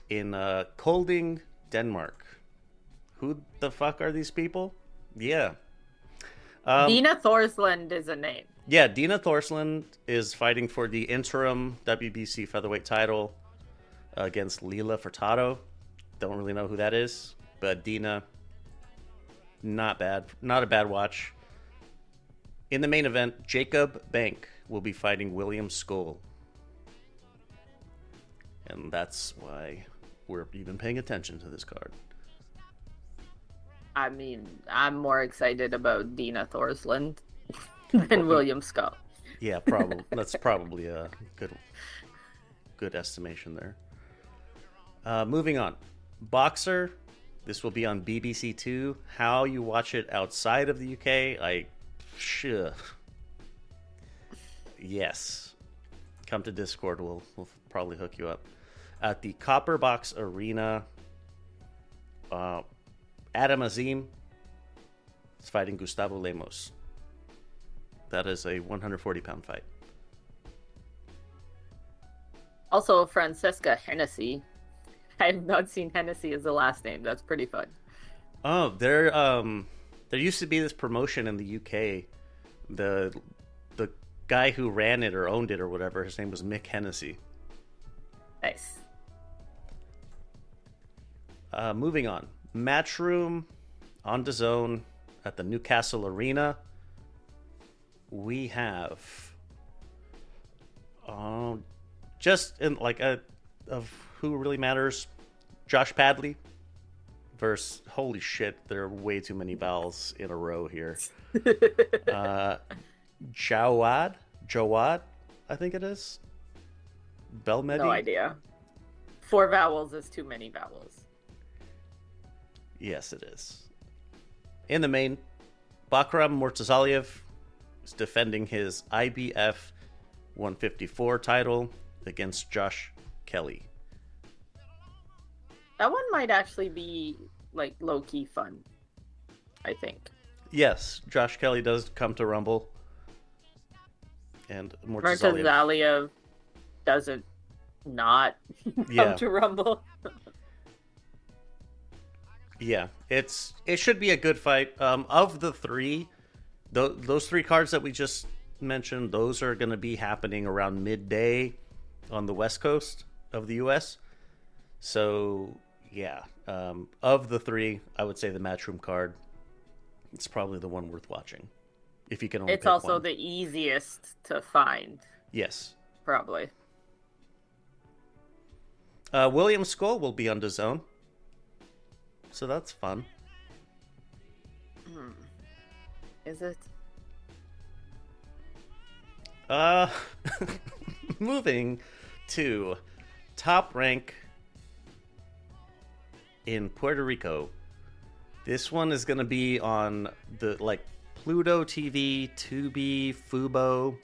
in Kolding, Denmark. Who the fuck are these people? Yeah. Dina Thorsland is a name. Yeah, Dina Thorsland is fighting for the interim WBC featherweight title against Lila Furtado. Don't really know who that is, but Dina, not bad. Not a bad watch. In the main event, Jacob Bank will be fighting William Skoll. And that's why we're even paying attention to this card. I mean, I'm more excited about Dina Thorsland than William Skoll. Yeah, probably. That's probably a good estimation there. Moving on. Boxer. This will be on BBC Two. How you watch it outside of the UK, yes. Come to Discord. We'll probably hook you up. At the Copper Box Arena, Adam Azim is fighting Gustavo Lemos. That is a 140-pound fight. Also, Francesca Hennessy. I have not seen Hennessy as the last name. That's pretty fun. Oh, there used to be this promotion in the UK. The guy who ran it or owned it or whatever, his name was Mick Hennessy. Nice. Moving on. Matchroom on DAZN at the Newcastle Arena. We have just in like of who really matters, Josh Padley versus, holy shit, there are way too many vowels in a row here. Jawad, I think it is. Belmedi? No idea. 4 vowels is too many vowels. Yes, it is. In the main, Bakram Murtazaliev is defending his IBF 154 title against Josh Kelly. That one might actually be like low-key fun, I think. Yes, Josh Kelly does come to Rumble. And Murtazalia. Murtazalia doesn't not Yeah. come to Rumble. Yeah, it should be a good fight. Of the three, those three cards that we just mentioned, those are going to be happening around midday on the west coast of the U.S. So, yeah, of the three, I would say the Matchroom card, it's probably the one worth watching. If you can only It's pick also one. the easiest to find, Yes. probably. William Skull will be on DAZN. So that's fun. Is it? Moving to Top Rank in Puerto Rico. This one is going to be on the Pluto TV, Tubi, Fubo,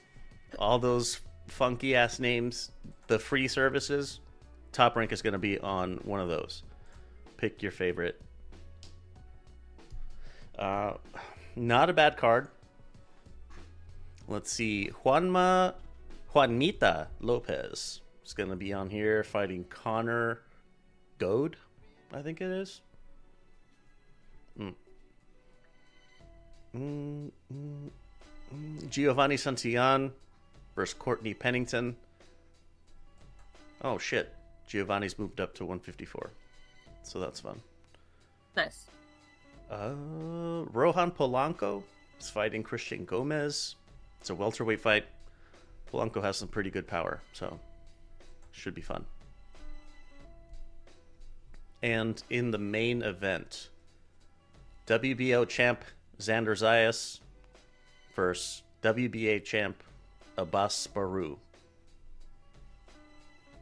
all those funky ass names, the free services. Top Rank is going to be on one of those. Pick your favorite. Not a bad card. Let's see. Juanita Lopez is going to be on here fighting Connor Goad, I think it is. Giovanni Santillan versus Courtney Pennington. Oh, shit. Giovanni's moved up to 154. So that's fun. Nice. Rohan Polanco is fighting Christian Gomez. It's a welterweight fight. Polanco has some pretty good power, so should be fun. And in the main event, WBO champ Xander Zayas versus WBA champ Abbas Baru.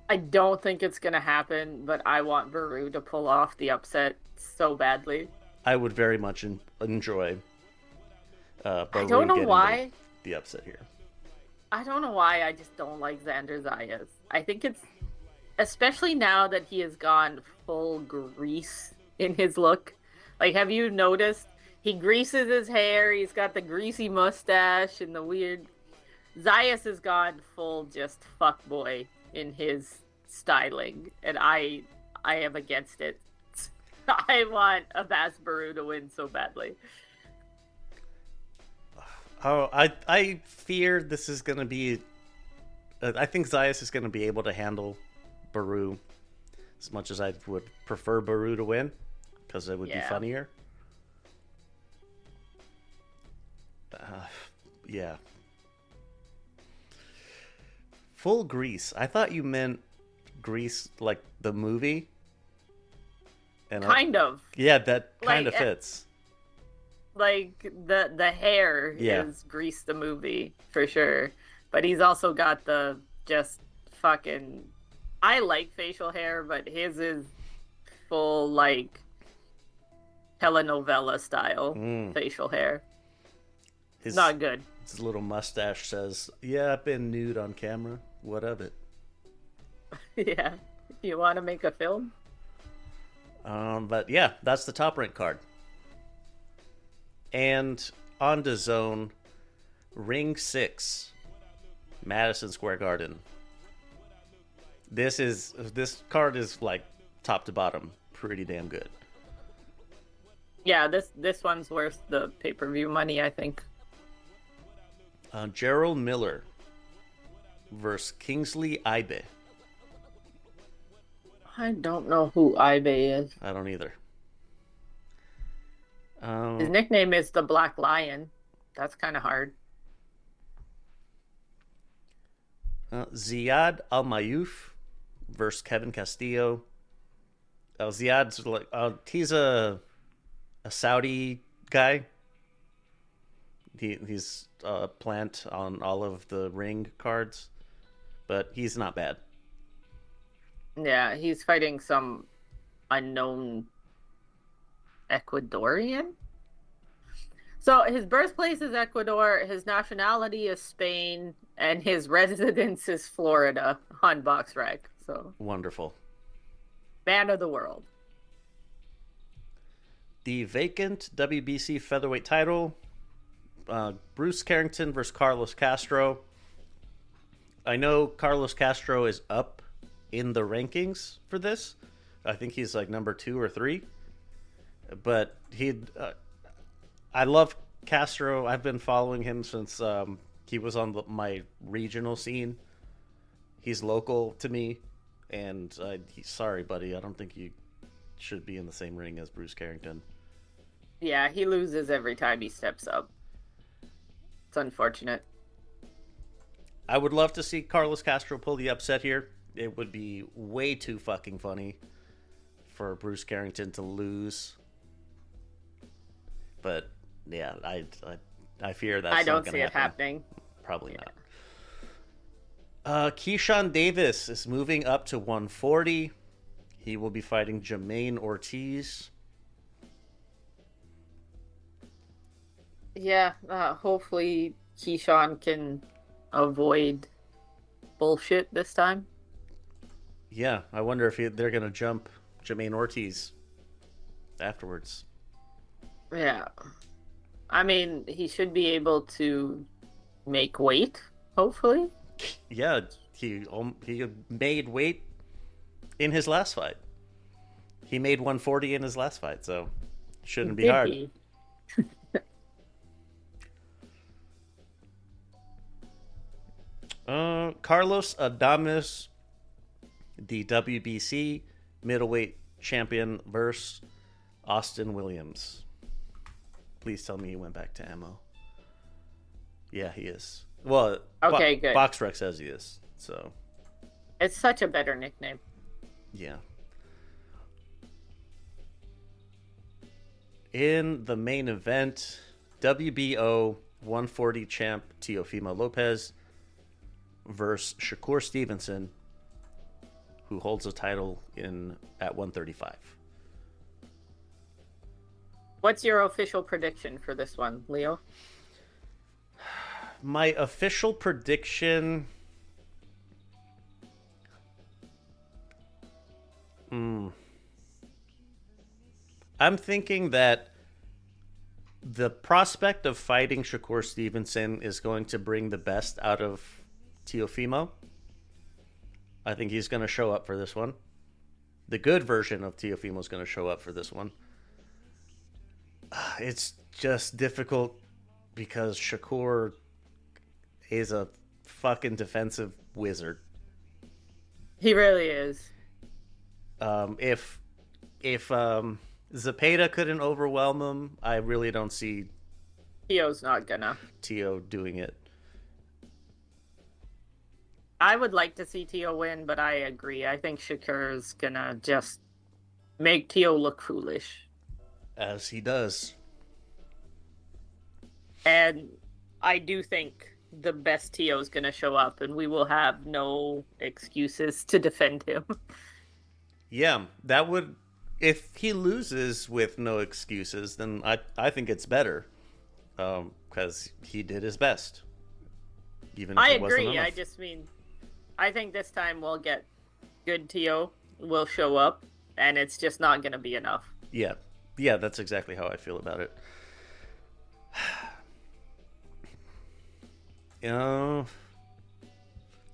I don't think it's going to happen, but I want Baru to pull off the upset so badly. I would very much enjoy Baru I don't know getting why. the upset here. I don't know why I just don't like Xander Zayas. I think it's, especially now that he has gone full grease in his look. Like, have you noticed? He greases his hair, he's got the greasy mustache and the weird... Zayas has gone full just fuckboy in his styling, and I am against it. I want Abbas Baru to win so badly. Oh, I fear this is going to be... I think Zayas is going to be able to handle Baru as much as I would prefer Baru to win, because it would be funnier. Yeah. Full Grease. I thought you meant Grease like the movie. And Kind of. Yeah, that kind of Like, fits. Like, the hair is Grease the movie, for sure. But he's also got the just fucking... I like facial hair, but his is full, like, telenovela style facial hair. It's not good. His little mustache says, "Yeah, I've been nude on camera. What of it?" Yeah. You want to make a film? But yeah, that's the Top Rank card. And on DAZN, Ring 6, Madison Square Garden. This card is like top to bottom pretty damn good. Yeah, this one's worth the pay-per-view money, I think. Gerald Miller versus Kingsley Ibe. I don't know who Ibe is. I don't either. His nickname is the Black Lion. That's kind of hard. Ziad Al-Mayouf versus Kevin Castillo. Ziad's like he's a Saudi guy. He's a plant on all of the ring cards, but he's not bad. Yeah, he's fighting some unknown Ecuadorian. So his birthplace is Ecuador, his nationality is Spain, and his residence is Florida on BoxRec. So Wonderful. Man of the world. The vacant WBC featherweight title, Bruce Carrington versus Carlos Castro. I know Carlos Castro is up in the rankings for this. I think he's like number 2 or 3. But I love Castro. I've been following him since he was on my regional scene. He's local to me, and sorry, buddy, I don't think you should be in the same ring as Bruce Carrington. Yeah, he loses every time he steps up. It's unfortunate. I would love to see Carlos Castro pull the upset here. It would be way too fucking funny for Bruce Carrington to lose. But yeah, I fear that's I not don't going see to it happen. happening. Probably not. Keyshawn Davis is moving up to 140. He will be fighting Jermaine Ortiz. Yeah, hopefully Keyshawn can avoid bullshit this time. Yeah, I wonder if they're going to jump Jermaine Ortiz afterwards. Yeah. I mean, he should be able to make weight, hopefully. Yeah, he made weight in his last fight. He made 140 in his last fight, so shouldn't be hard. He? Carlos Adames, the WBC middleweight champion, versus Austin Williams. Please tell me he went back to ammo. Yeah, he is. Well, okay, good. BoxRec says he is. So It's such a better nickname. yeah. In the main event, WBO 140 champ Teofimo Lopez versus Shakur Stevenson, who holds the title at 135. What's your official prediction for this one, Leo? My official prediction... I'm thinking that the prospect of fighting Shakur Stevenson is going to bring the best out of Teofimo. I think he's going to show up for this one. The good version of Teofimo is going to show up for this one. It's just difficult because Shakur is a fucking defensive wizard. He really is. If Zepeda couldn't overwhelm him, I really don't see Tio's not gonna. Tio doing it. I would like to see Tio win, but I agree. I think Shakur's gonna just make Tio look foolish. As he does. And I do think the best Tio's gonna show up, and we will have no excuses to defend him. Yeah, that would... If he loses with no excuses, then I think it's better. Because he did his best. Even if I it wasn't agree. enough. I just mean, I think this time we'll get good Tio will show up, and it's just not going to be enough. Yeah. Yeah, that's exactly how I feel about it.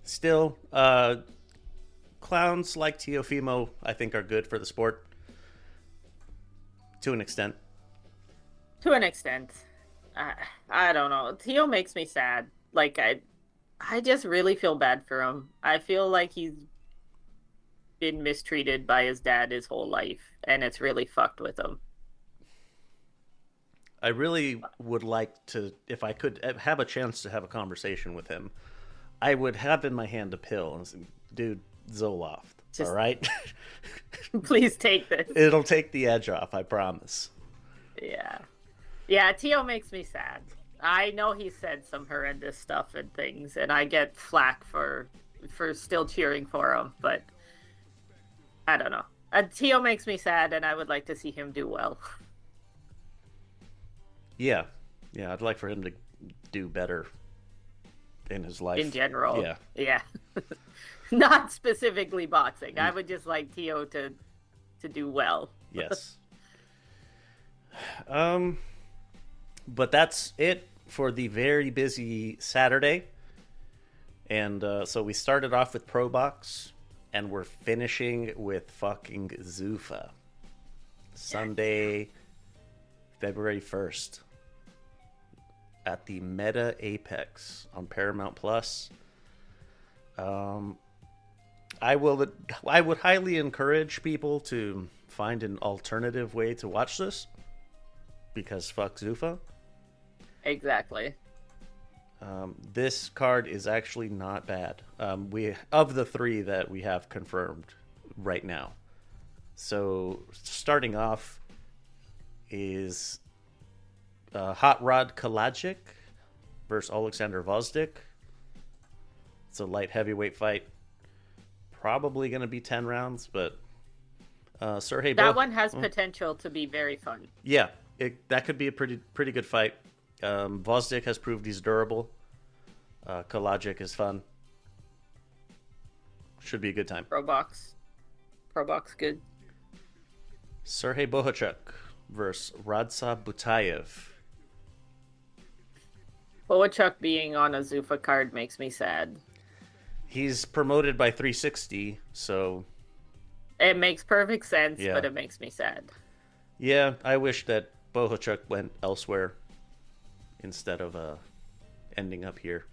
Still, clowns like Teofimo, I think, are good for the sport. To an extent. To an extent. I don't know. Tio makes me sad. Like, I just really feel bad for him. I feel like he's been mistreated by his dad his whole life, and it's really fucked with him. I really would like to, if I could have a chance to have a conversation with him, I would have in my hand a pill and say, dude, Zoloft, all right? Please take this. It'll take the edge off, I promise. Yeah. Yeah, Tio makes me sad. I know he said some horrendous stuff and things, and I get flack for still cheering for him, but I don't know. Tio makes me sad, and I would like to see him do well. Yeah. Yeah, I'd like for him to do better in his life. In general. Yeah. Yeah. Not specifically boxing. I would just like Tio to do well. Yes. But that's it for the very busy Saturday. And so we started off with ProBox, and we're finishing with fucking Zuffa. Sunday, February 1st. At the Meta Apex on Paramount Plus. I would highly encourage people to find an alternative way to watch this, because fuck Zuffa. Exactly. This card is actually not bad. We of the three that we have confirmed right now. So starting off is Hot Rod Kalajic versus Alexander Vozdik. It's a light heavyweight fight. Probably going to be 10 rounds, but that one has potential to be very fun. Yeah, that could be a pretty good fight. Vozdik has proved he's durable. Kalajic is fun. Should be a good time. ProBox good. Sergey Bohachuk versus Radza Butayev. Bohachuk being on a Zuffa card makes me sad. He's promoted by 360, so... It makes perfect sense, Yeah. but it makes me sad. Yeah, I wish that Bohachuk went elsewhere instead of ending up here.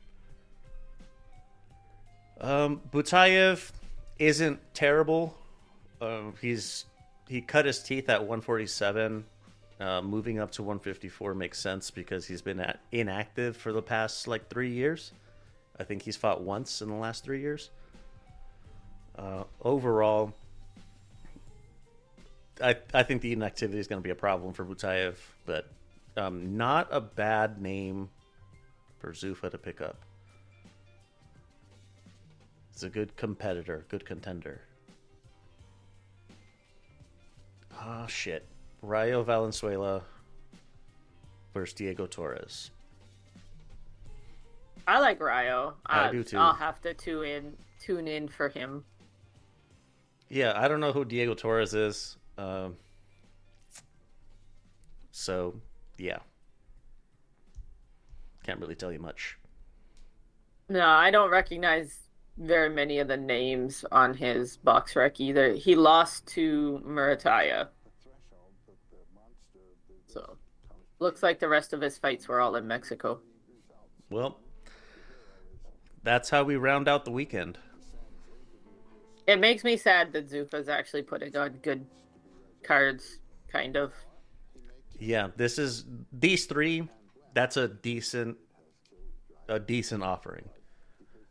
Butayev isn't terrible. He cut his teeth at 147. Moving up to 154 makes sense because he's been inactive for the past 3 years. I think he's fought once in the last 3 years. Overall, I think the inactivity is going to be a problem for Butayev, but not a bad name for Zuffa to pick up. He's a good competitor, good contender. Ah, shit. Rayo Valenzuela versus Diego Torres. I like Rayo. I do too. I'll have to tune in for him. Yeah, I don't know who Diego Torres is. So, yeah. Can't really tell you much. No, I don't recognize very many of the names on his box rec either. He lost to Murataya. So, looks like the rest of his fights were all in Mexico. Well, that's how we round out the weekend. It makes me sad that Zuffa's actually putting on good cards, kind of. Yeah, these three, that's a decent offering.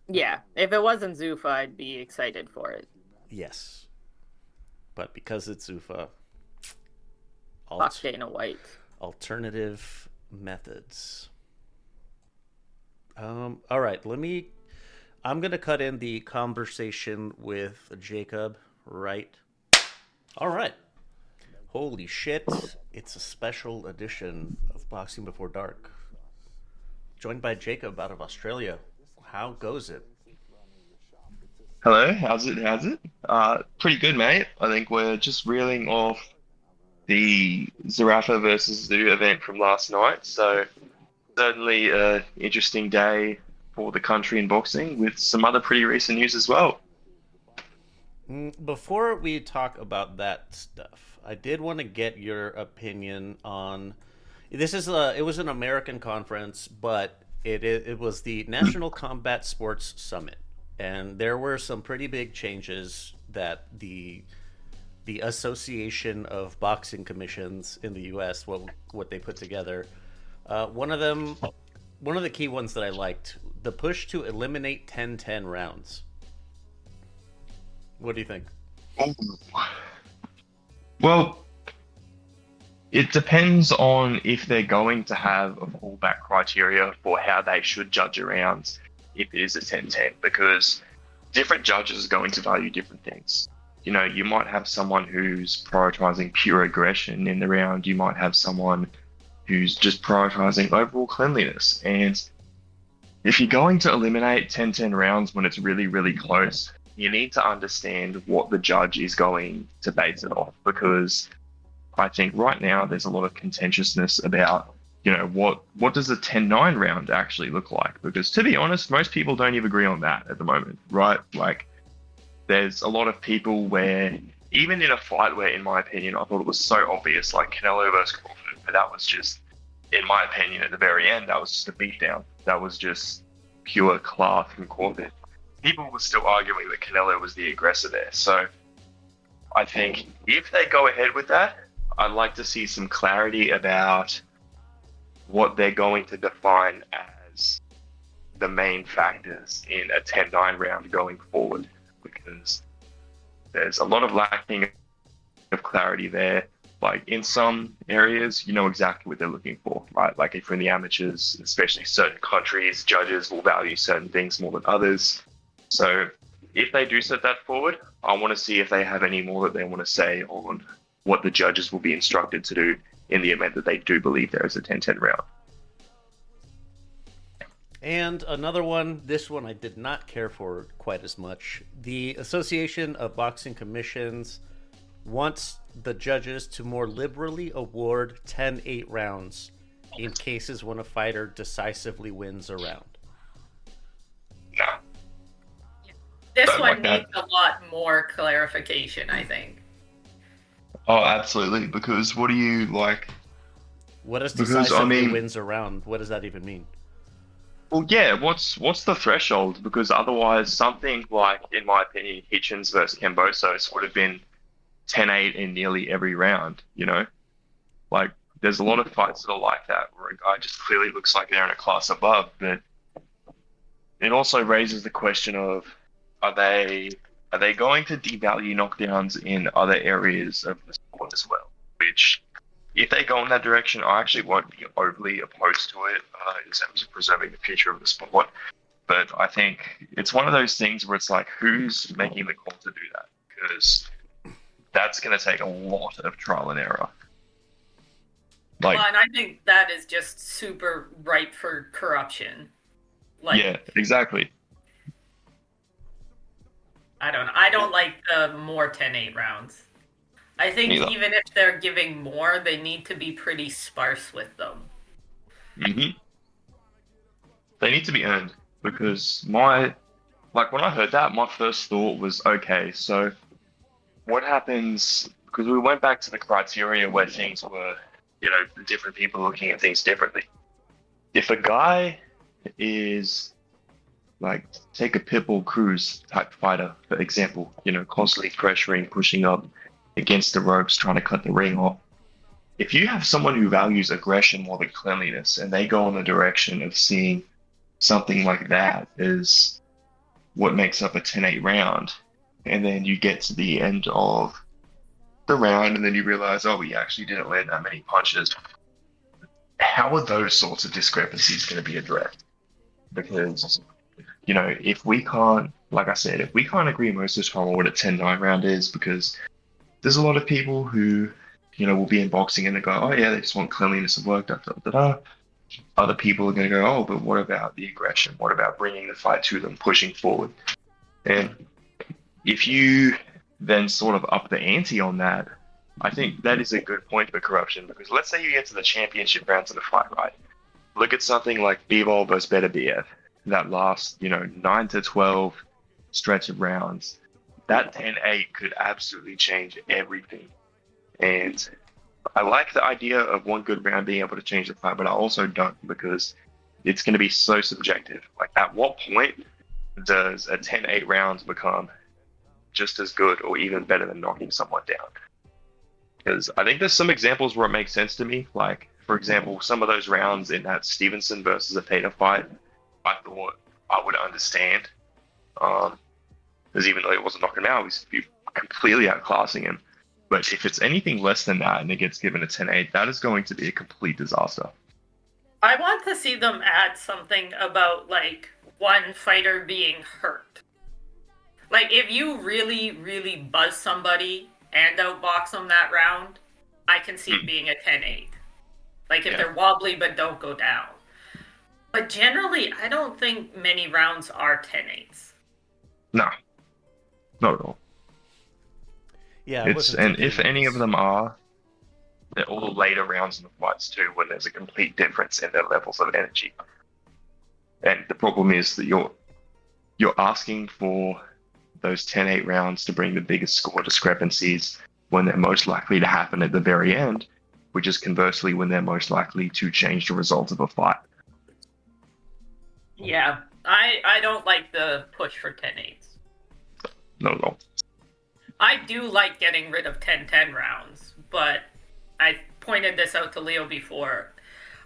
Yeah, if it wasn't Zuffa, I'd be excited for it. Yes. But because it's Zuffa, Fuck Dana White. Alternative methods. All right, I'm going to cut in the conversation with Jacob right. All right. Holy shit. It's a special edition of Boxing Before Dark. Joined by Jacob out of Australia. How goes it? Hello, how's it? Pretty good, mate. I think we're just reeling off the Zarafa versus Zoo event from last night. So certainly an interesting day for the country in boxing with some other pretty recent news as well. Before we talk about that stuff, I did want to get your opinion on this. It was an American conference, but it was the National Combat Sports Summit, and there were some pretty big changes that the Association of Boxing Commissions in the U.S. what they put together. One of the key ones that I liked, the push to eliminate 10-10 rounds. What do you think? Well, it depends on if they're going to have a fallback criteria for how they should judge a round if it is a 10-10, because different judges are going to value different things. You know, you might have someone who's prioritizing pure aggression in the round. You might have someone who's just prioritizing overall cleanliness. And if you're going to eliminate 10-10 rounds when it's really, really close, you need to understand what the judge is going to base it off, because I think right now there's a lot of contentiousness about what does a 10-9 round actually look like? Because to be honest, most people don't even agree on that at the moment, right? Like, there's a lot of people where, even in a fight where, in my opinion, I thought it was so obvious, like Canelo versus Crawford, but that was just, in my opinion, at the very end, that was just a beatdown. That was just pure class from Crawford. People were still arguing that Canelo was the aggressor there. So I think if they go ahead with that, I'd like to see some clarity about what they're going to define as the main factors in a 10-9 round going forward, because there's a lot of lacking of clarity there. Like, in some areas, you know exactly what they're looking for, right? Like, if you're in the amateurs, especially certain countries, judges will value certain things more than others. So if they do set that forward, I want to see if they have any more that they want to say on what the judges will be instructed to do in the event that they do believe there is a 10-10 round. And another one, this one I did not care for quite as much. The Association of Boxing Commissions wants the judges to more liberally award 10-8 rounds in cases when a fighter decisively wins a round. No. This Don't one like that. needs a lot more clarification, I think. Oh, absolutely. Because what do you like? What does Because, decisively wins a round? What does that even mean? Well, yeah. What's the threshold? Because otherwise, something like, in my opinion, Hitchens versus Kambosos would have been 10-8 in nearly every round. You know, like, there's a lot of fights that are like that where a guy just clearly looks like they're in a class above. But it also raises the question of, are they going to devalue knockdowns in other areas of the sport as well? Which, if they go in that direction, I actually won't be overly opposed to it in terms of preserving the future of the sport. But I think it's one of those things where it's like, who's making the call to do that? Because that's going to take a lot of trial and error. Like, Well, and I think that is just super ripe for corruption. Like, yeah, exactly. I don't like the more 10-8 rounds. I think Neither. even if they're giving more, they need to be pretty sparse with them. Mm-hmm. They need to be earned, because when I heard that, my first thought was, okay, so what happens, because we went back to the criteria where things were, different people looking at things differently. If a guy is, like, take a Pitbull Cruz type fighter, for example, constantly pressuring, pushing up against the ropes, trying to cut the ring off. If you have someone who values aggression more than cleanliness, and they go in the direction of seeing something like that as what makes up a 10-8 round, and then you get to the end of the round, and then you realize, oh, we actually didn't land that many punches. How are those sorts of discrepancies going to be addressed? Because, if we can't, like I said, if we can't agree most of the time on what a 10-9 round is, because there's a lot of people who, will be in boxing and they go, oh yeah, they just want cleanliness of work, Other people are going to go, oh, but what about the aggression? What about bringing the fight to them, pushing forward? And if you then sort of up the ante on that, I think that is a good point for corruption, because let's say you get to the championship rounds of the fight, right? Look at something like Bivol versus Beterbiev, that last, 9 to 12 stretch of rounds. That 10-8 could absolutely change everything. And I like the idea of one good round being able to change the fight, but I also don't, because it's going to be so subjective. Like, at what point does a 10-8 rounds become just as good or even better than knocking someone down? Because I think there's some examples where it makes sense to me. Like, for example, some of those rounds in that Stevenson versus Opetaia fight, I thought I would understand. Because even though it wasn't knocking him out, he was completely outclassing him. But if it's anything less than that and it gets given a 10-8, that is going to be a complete disaster. I want to see them add something about, like, one fighter being hurt. Like, if you really, really buzz somebody and outbox them that round, I can see it being a 10-8. Like, if they're wobbly but don't go down. But generally, I don't think many rounds are 10-8s. No. Not at all. Yeah, And if any of them are, all the later rounds in the fights too, when there's a complete difference in their levels of energy. And the problem is that you're asking for those 10-8 rounds to bring the biggest score discrepancies when they're most likely to happen at the very end, which is conversely when they're most likely to change the result of a fight. Yeah, I don't like the push for 10-8s. No. I do like getting rid of 10-10 rounds, but I pointed this out to Leo before.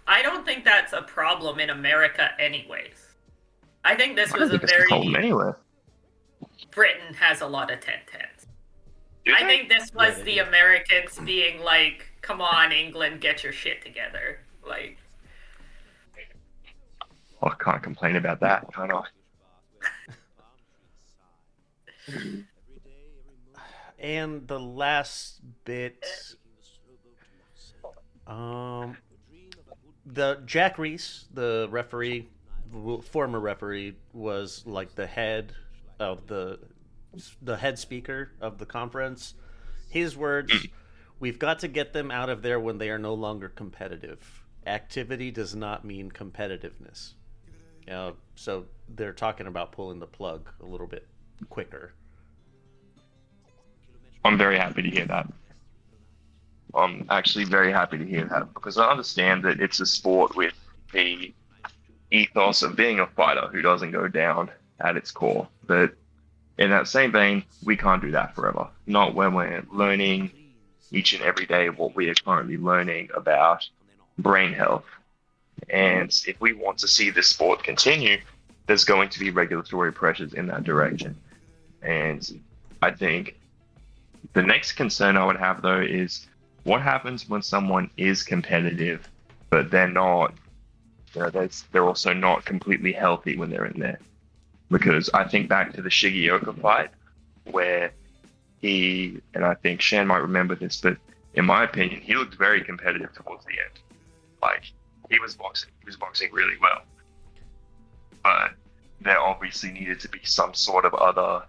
I don't think that's a problem in America anyways. I think this was a very... Anywhere. Britain has a lot of 10-10s. I they? think this was the Americans being like, come on, England, get your shit together. Like... I can't complain about that, can I? And the last bit, the Jack Reese, the referee, former referee, was like the head of the head speaker of the conference. His words: "We've got to get them out of there when they are no longer competitive. Activity does not mean competitiveness." So they're talking about pulling the plug a little bit quicker. I'm very happy to hear that. I'm actually very happy to hear that because I understand that it's a sport with the ethos of being a fighter who doesn't go down at its core. But in that same vein, we can't do that forever. Not when we're learning each and every day what we are currently learning about brain health. And if we want to see this sport continue, there's going to be regulatory pressures in that direction. And I think the next concern I would have, though, is what happens when someone is competitive, but they're not, they're also not completely healthy when they're in there. Because I think back to the Shigeoka fight, where he, and I think Shan might remember this, but in my opinion, he looked very competitive towards the end. Like, he was boxing really well. But there obviously needed to be some sort of other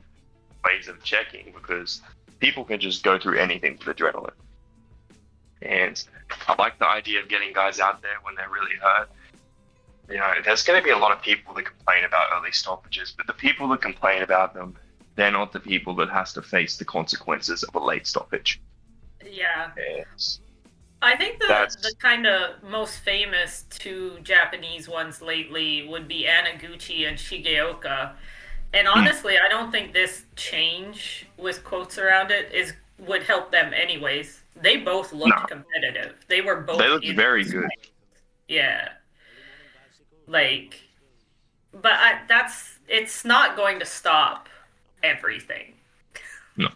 ways of checking, because people can just go through anything with adrenaline. And I like the idea of getting guys out there when they're really hurt. There's going to be a lot of people that complain about early stoppages, but the people that complain about them, they're not the people that has to face the consequences of a late stoppage. Yeah. And I think the kind of most famous two Japanese ones lately would be Anaguchi and Shigeoka. And honestly, I don't think this change with quotes around it would help them anyways. They both looked competitive. They were both... They looked very good. Yeah. It's not going to stop everything. No.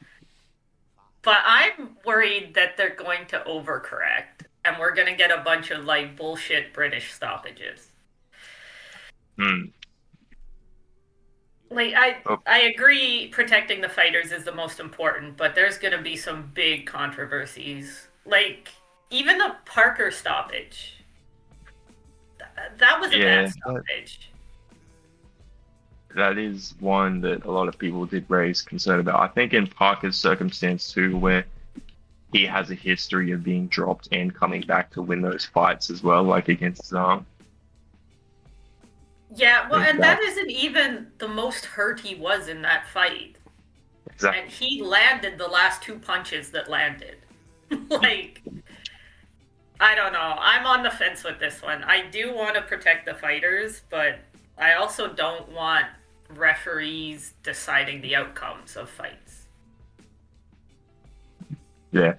But I'm worried that they're going to overcorrect, and we're going to get a bunch of, bullshit British stoppages. I agree protecting the fighters is the most important, but there's going to be some big controversies. Even the Parker stoppage. That was a bad stoppage. That is one that a lot of people did raise concern about. I think in Parker's circumstance too, where he has a history of being dropped and coming back to win those fights as well, like against Zhang. Yeah, well, and that isn't even the most hurt he was in that fight. Exactly. And he landed the last two punches that landed. I don't know. I'm on the fence with this one. I do want to protect the fighters, but I also don't want referees deciding the outcomes of fights. Yeah.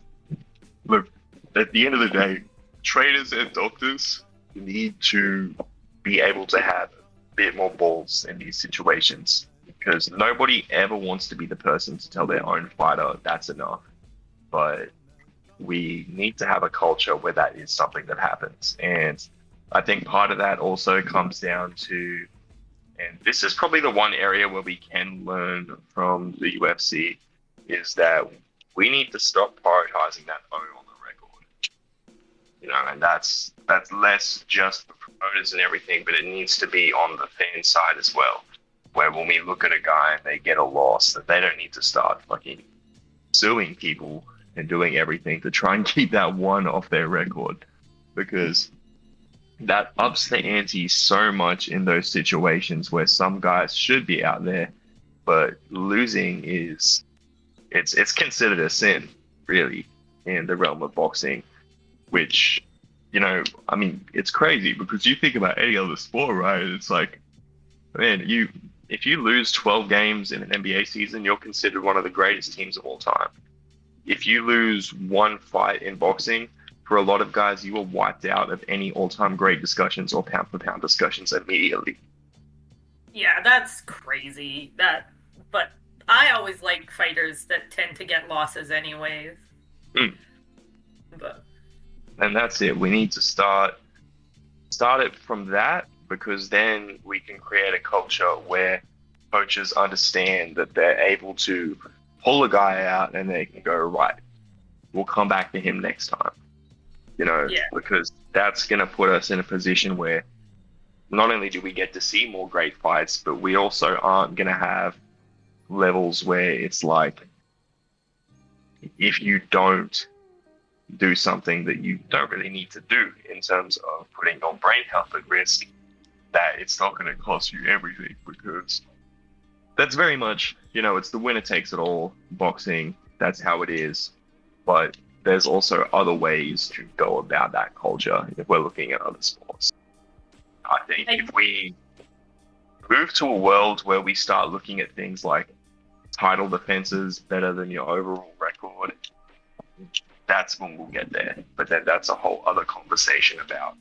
Look, at the end of the day, trainers and doctors need to be able to have a bit more balls in these situations, because nobody ever wants to be the person to tell their own fighter that's enough. But we need to have a culture where that is something that happens. And I think part of that also comes down to, and this is probably the one area where we can learn from the UFC, is that we need to stop prioritizing that O on the record. And that's less just the promoters and everything, but it needs to be on the fan side as well, where when we look at a guy and they get a loss, that they don't need to start fucking suing people and doing everything to try and keep that one off their record, because that ups the ante so much in those situations where some guys should be out there, but losing is it's considered a sin, really, in the realm of boxing, which, you know, I mean, it's crazy because you think about any other sport, right? It's like, man, if you lose 12 games in an NBA season, you're considered one of the greatest teams of all time. If you lose one fight in boxing, for a lot of guys, you were wiped out of any all-time great discussions or pound-for-pound discussions immediately. Yeah, that's crazy. But I always like fighters that tend to get losses anyways. And that's it. We need to start it from that, because then we can create a culture where coaches understand that they're able to pull a guy out and they can go, right, we'll come back to him next time. You know, because that's going to put us in a position where not only do we get to see more great fights, but we also aren't going to have levels where it's like, if you don't do something that you don't really need to do in terms of putting your brain health at risk, that it's not going to cost you everything, because that's very much, you know, it's the winner takes it all boxing. That's how it is. But there's also other ways to go about that culture if we're looking at other sports. I think if we move to a world where we start looking at things like title defenses better than your overall record, that's when we'll get there. But then that's a whole other conversation about,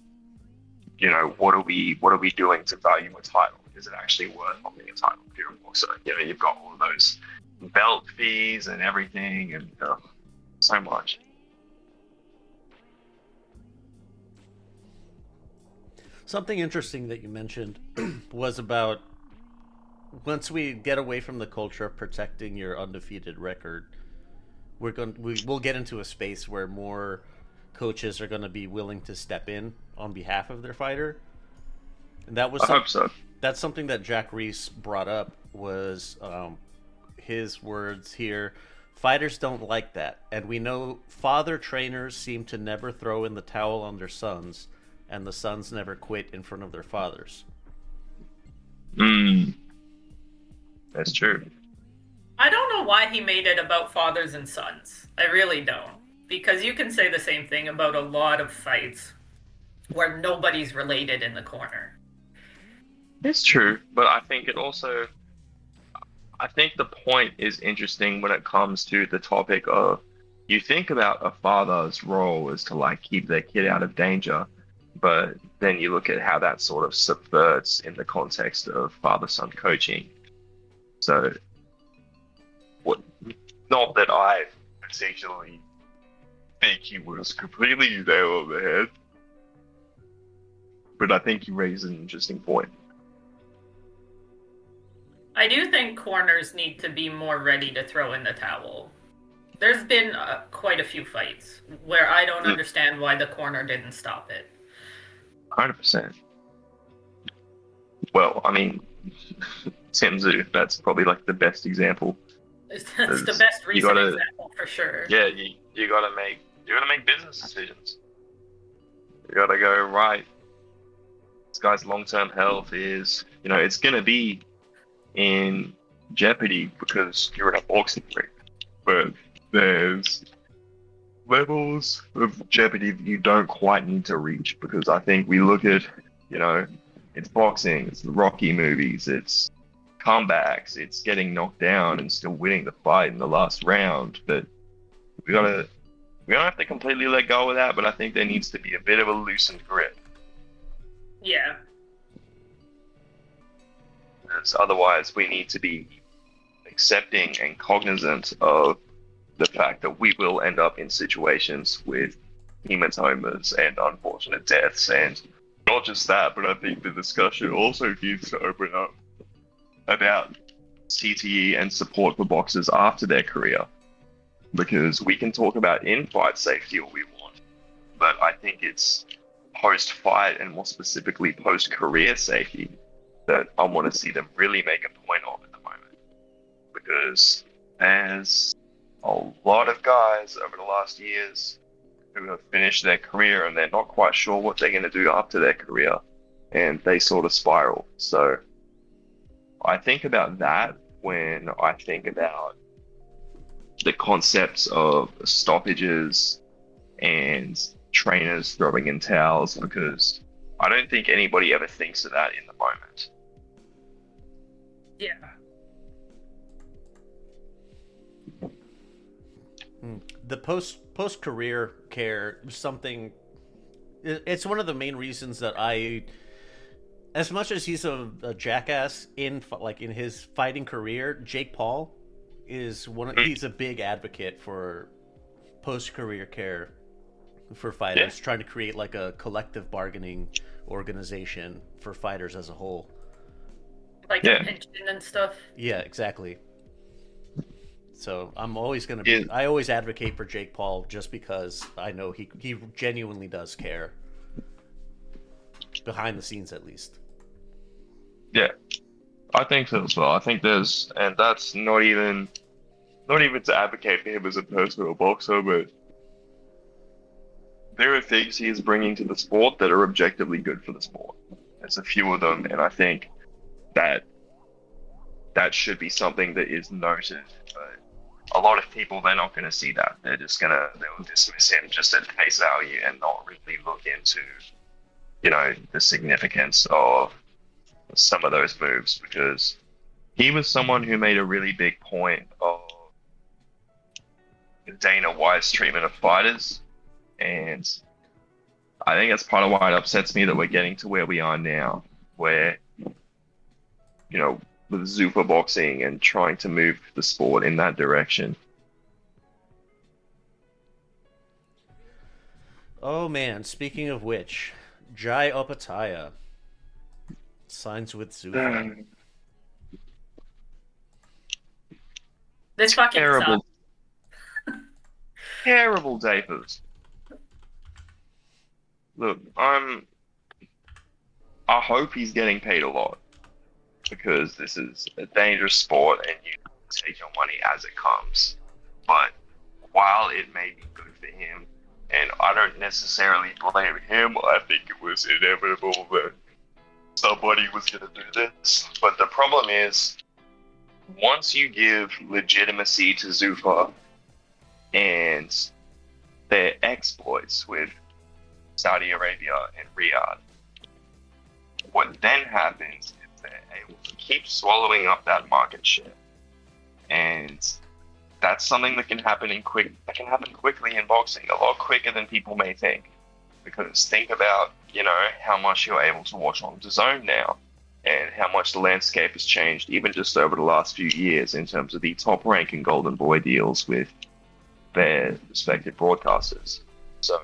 you know, what are we doing to value a title? Is it actually worth holding a title if you're a boxer? You know, you've got all of those belt fees and everything, and so much. Something interesting that you mentioned was about once we get away from the culture of protecting your undefeated record, we'll get into a space where more coaches are going to be willing to step in on behalf of their fighter. And that was I hope so. That's something that Jack Reese brought up, was his words here. Fighters don't like that, and we know father trainers seem to never throw in the towel on their sons, and the sons never quit in front of their fathers. That's true. I don't know why he made it about fathers and sons. I really don't. Because you can say the same thing about a lot of fights where nobody's related in the corner. It's true, but I think the point is interesting when it comes to the topic of, you think about a father's role is to like keep their kid out of danger, but then you look at how that sort of subverts in the context of father-son coaching. So, not that I particularly think he was completely nail on the head, but I think you raised an interesting point. I do think corners need to be more ready to throw in the towel. There's been quite a few fights where I don't understand why the corner didn't stop it. 100%. Well, I mean, Tim Zhu, that's probably like the best example. That's the best recent example for sure. Yeah, you gotta make business decisions. You gotta go, right, this guy's long-term health is, you know, it's gonna be in jeopardy because you're in a boxing ring, but there's levels of jeopardy that you don't quite need to reach, because I think we look at, you know, it's boxing, it's the Rocky movies, it's comebacks, it's getting knocked down and still winning the fight in the last round. But we don't have to completely let go of that, but I think there needs to be a bit of a loosened grip. Yeah. Because otherwise we need to be accepting and cognizant of the fact that we will end up in situations with hematomas and unfortunate deaths. And not just that, but I think the discussion also needs to open up about CTE and support for boxers after their career. Because we can talk about in-fight safety all we want, but I think it's post-fight and more specifically post-career safety that I want to see them really make a point of at the moment. Because there's a lot of guys over the last years who have finished their career and they're not quite sure what they're going to do after their career, and they sort of spiral. So I think about that when I think about the concepts of stoppages and trainers throwing in towels, because I don't think anybody ever thinks of that in the moment. Yeah. The post career care is something. It's one of the main reasons that I, as much as he's a jackass in his fighting career, Jake Paul is he's a big advocate for post career care for fighters, trying to create like a collective bargaining organization for fighters as a whole. Like a pension and stuff. Yeah, exactly. So I'm always going to be... I always advocate for Jake Paul just because I know he genuinely does care. Behind the scenes, at least. Yeah, I think so as well. I think there's... And that's not even to advocate for him as a personal boxer, but there are things he is bringing to the sport that are objectively good for the sport. There's a few of them, and I think that should be something that is noted, but a lot of people, they're not going to see that. They'll dismiss him just at face value and not really look into, the significance of some of those moves, because he was someone who made a really big point of Dana White's treatment of fighters, and I think that's part of why it upsets me that we're getting to where we are now, where, with Zuffa boxing and trying to move the sport in that direction. Oh man, speaking of which, Jai Opetaia signs with Zuffa. This fucking terrible, sucks. terrible day for this. Look, I hope he's getting paid a lot, because this is a dangerous sport and you take your money as it comes. But while it may be good for him, and I don't necessarily blame him, I think it was inevitable that somebody was going to do this. But the problem is, once you give legitimacy to Zuffa and their exploits with Saudi Arabia and Riyadh, what then happens is they're able to keep swallowing up that market share, and that's something that can happen quickly in boxing, a lot quicker than people may think. Because think about, how much you're able to watch on DAZN now, and how much the landscape has changed even just over the last few years in terms of the top rank and Golden Boy deals with their respective broadcasters. So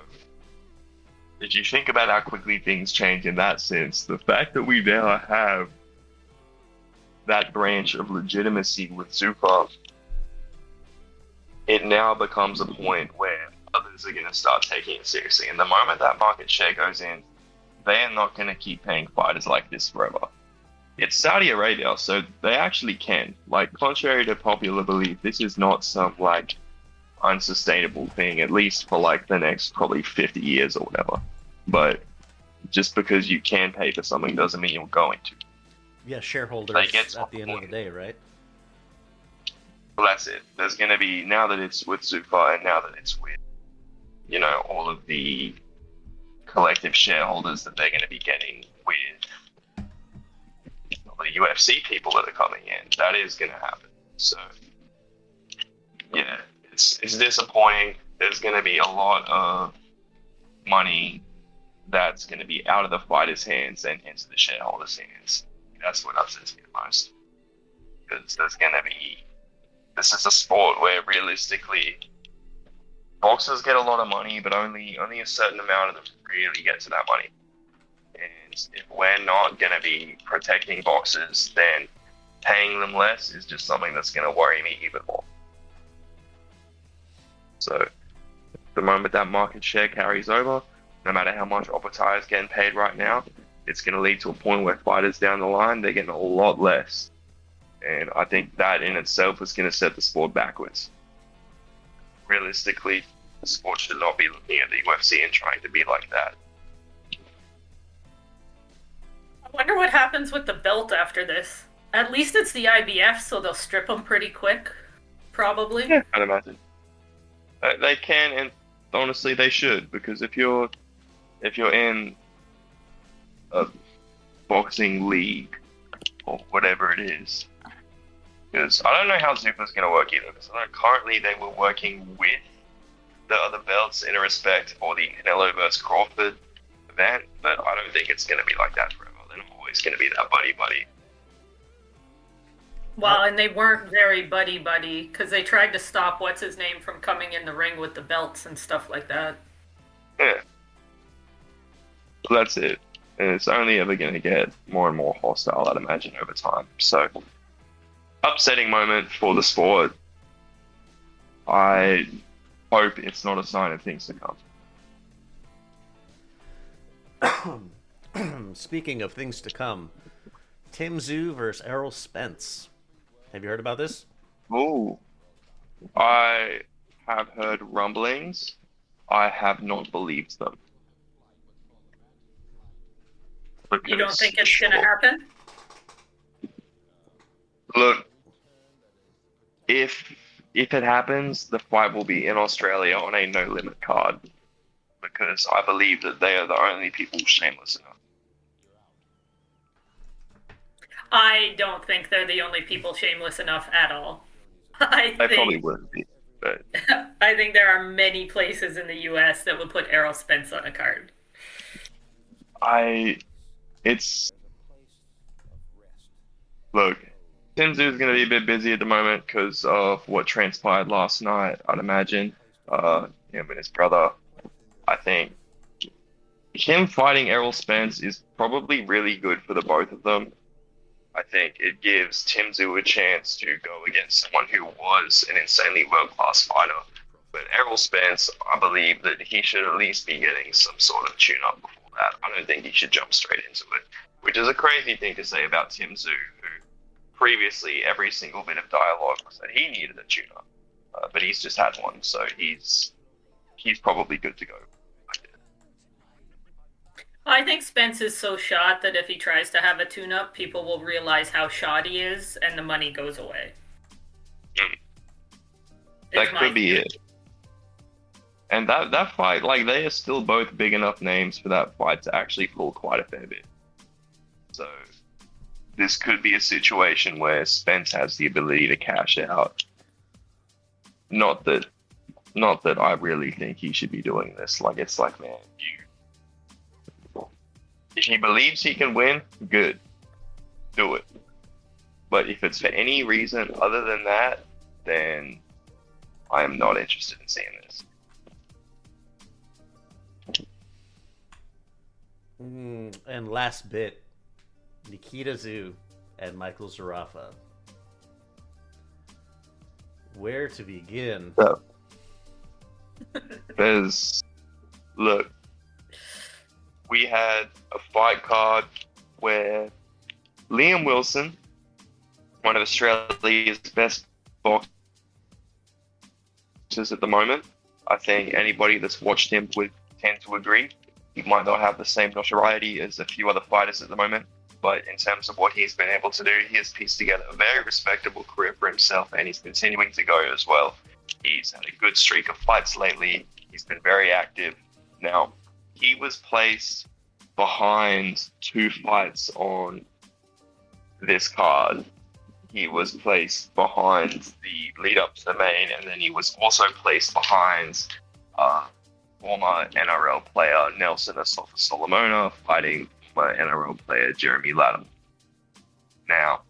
if you think about how quickly things change in that sense, the fact that we now have that branch of legitimacy with Zuffa, it now becomes a point where others are going to start taking it seriously. And the moment that market share goes in, they are not going to keep paying fighters like this forever. It's Saudi Arabia, so they actually can. Contrary to popular belief, this is not some, unsustainable thing, at least for, the next probably 50 years or whatever. But just because you can pay for something doesn't mean you're going to. Yeah, shareholders at the end of the day, right? Well, that's it. There's going to be, now that it's with Zuffa and now that it's with, all of the collective shareholders that they're going to be getting with the UFC people that are coming in, that is going to happen. So, yeah, it's disappointing. There's going to be a lot of money that's going to be out of the fighters' hands and into the shareholders' hands. That's what upsets me the most. Because this is a sport where realistically, boxers get a lot of money, but only a certain amount of them really get to that money. And if we're not going to be protecting boxers, then paying them less is just something that's going to worry me even more. So, the moment that market share carries over, no matter how much Opetaia is getting paid right now, it's going to lead to a point where fighters down the line, they're getting a lot less. And I think that in itself is going to set the sport backwards. realistically, the sport should not be looking at the UFC and trying to be like that. I wonder what happens with the belt after this. At least it's the IBF, so they'll strip them pretty quick. Probably. Yeah, I'd imagine. They can, and honestly, they should, because if you're in a boxing league or whatever it is, because I don't know how Zuffa's going to work either. Because I know currently they were working with the other belts in a respect for the Canelo vs Crawford event, but I don't think it's going to be like that forever. They're not always going to be that buddy. Well, and they weren't very buddy, because they tried to stop what's-his-name from coming in the ring with the belts and stuff like that. Yeah. So that's it. And it's only ever going to get more and more hostile, I'd imagine, over time. So, upsetting moment for the sport. I hope it's not a sign of things to come. Speaking of things to come, Tim Tszyu versus Errol Spence. Have you heard about this? Ooh. I have heard rumblings. I have not believed them. You don't think it's going to happen? Look, if it happens, the fight will be in Australia on a no-limit card, because I believe that they are the only people shameless enough. I don't think they're the only people shameless enough at all. They probably wouldn't be, but I think there are many places in the U.S. that would put Errol Spence on a card. Look, Tim Tszyu going to be a bit busy at the moment because of what transpired last night, I'd imagine. Him and his brother. I think him fighting Errol Spence is probably really good for the both of them. I think it gives Tim Tszyu a chance to go against someone who was an insanely world-class fighter. But Errol Spence, I believe that he should at least be getting some sort of tune-up before that. I don't think he should jump straight into it, which is a crazy thing to say about Tim Tszyu, who previously every single bit of dialogue was that he needed a tune-up. But he's just had one, so he's probably good to go. I think Spence is so shot that if he tries to have a tune-up, people will realize how shot he is, and the money goes away. That could be it. And that fight, like, they are still both big enough names for that fight to actually pull quite a fair bit. So, this could be a situation where Spence has the ability to cash out. Not that I really think he should be doing this. Like, it's like, man, if he believes he can win, good. Do it. But if it's for any reason other than that, then I am not interested in seeing this. And last bit, Nikita Tszyu and Michael Zarafa. Where to begin? So, look, we had a fight card where Liam Wilson, one of Australia's best boxers at the moment, I think anybody that's watched him would tend to agree. He might not have the same notoriety as a few other fighters at the moment, but in terms of what he's been able to do, he has pieced together a very respectable career for himself, and he's continuing to go as well. He's had a good streak of fights lately. He's been very active. Now, he was placed behind 2 fights on this card. He was placed behind the lead up to the main, and then he was also placed behind former NRL player Nelson Asafa Solomona fighting former NRL player Jeremy Latham. Now,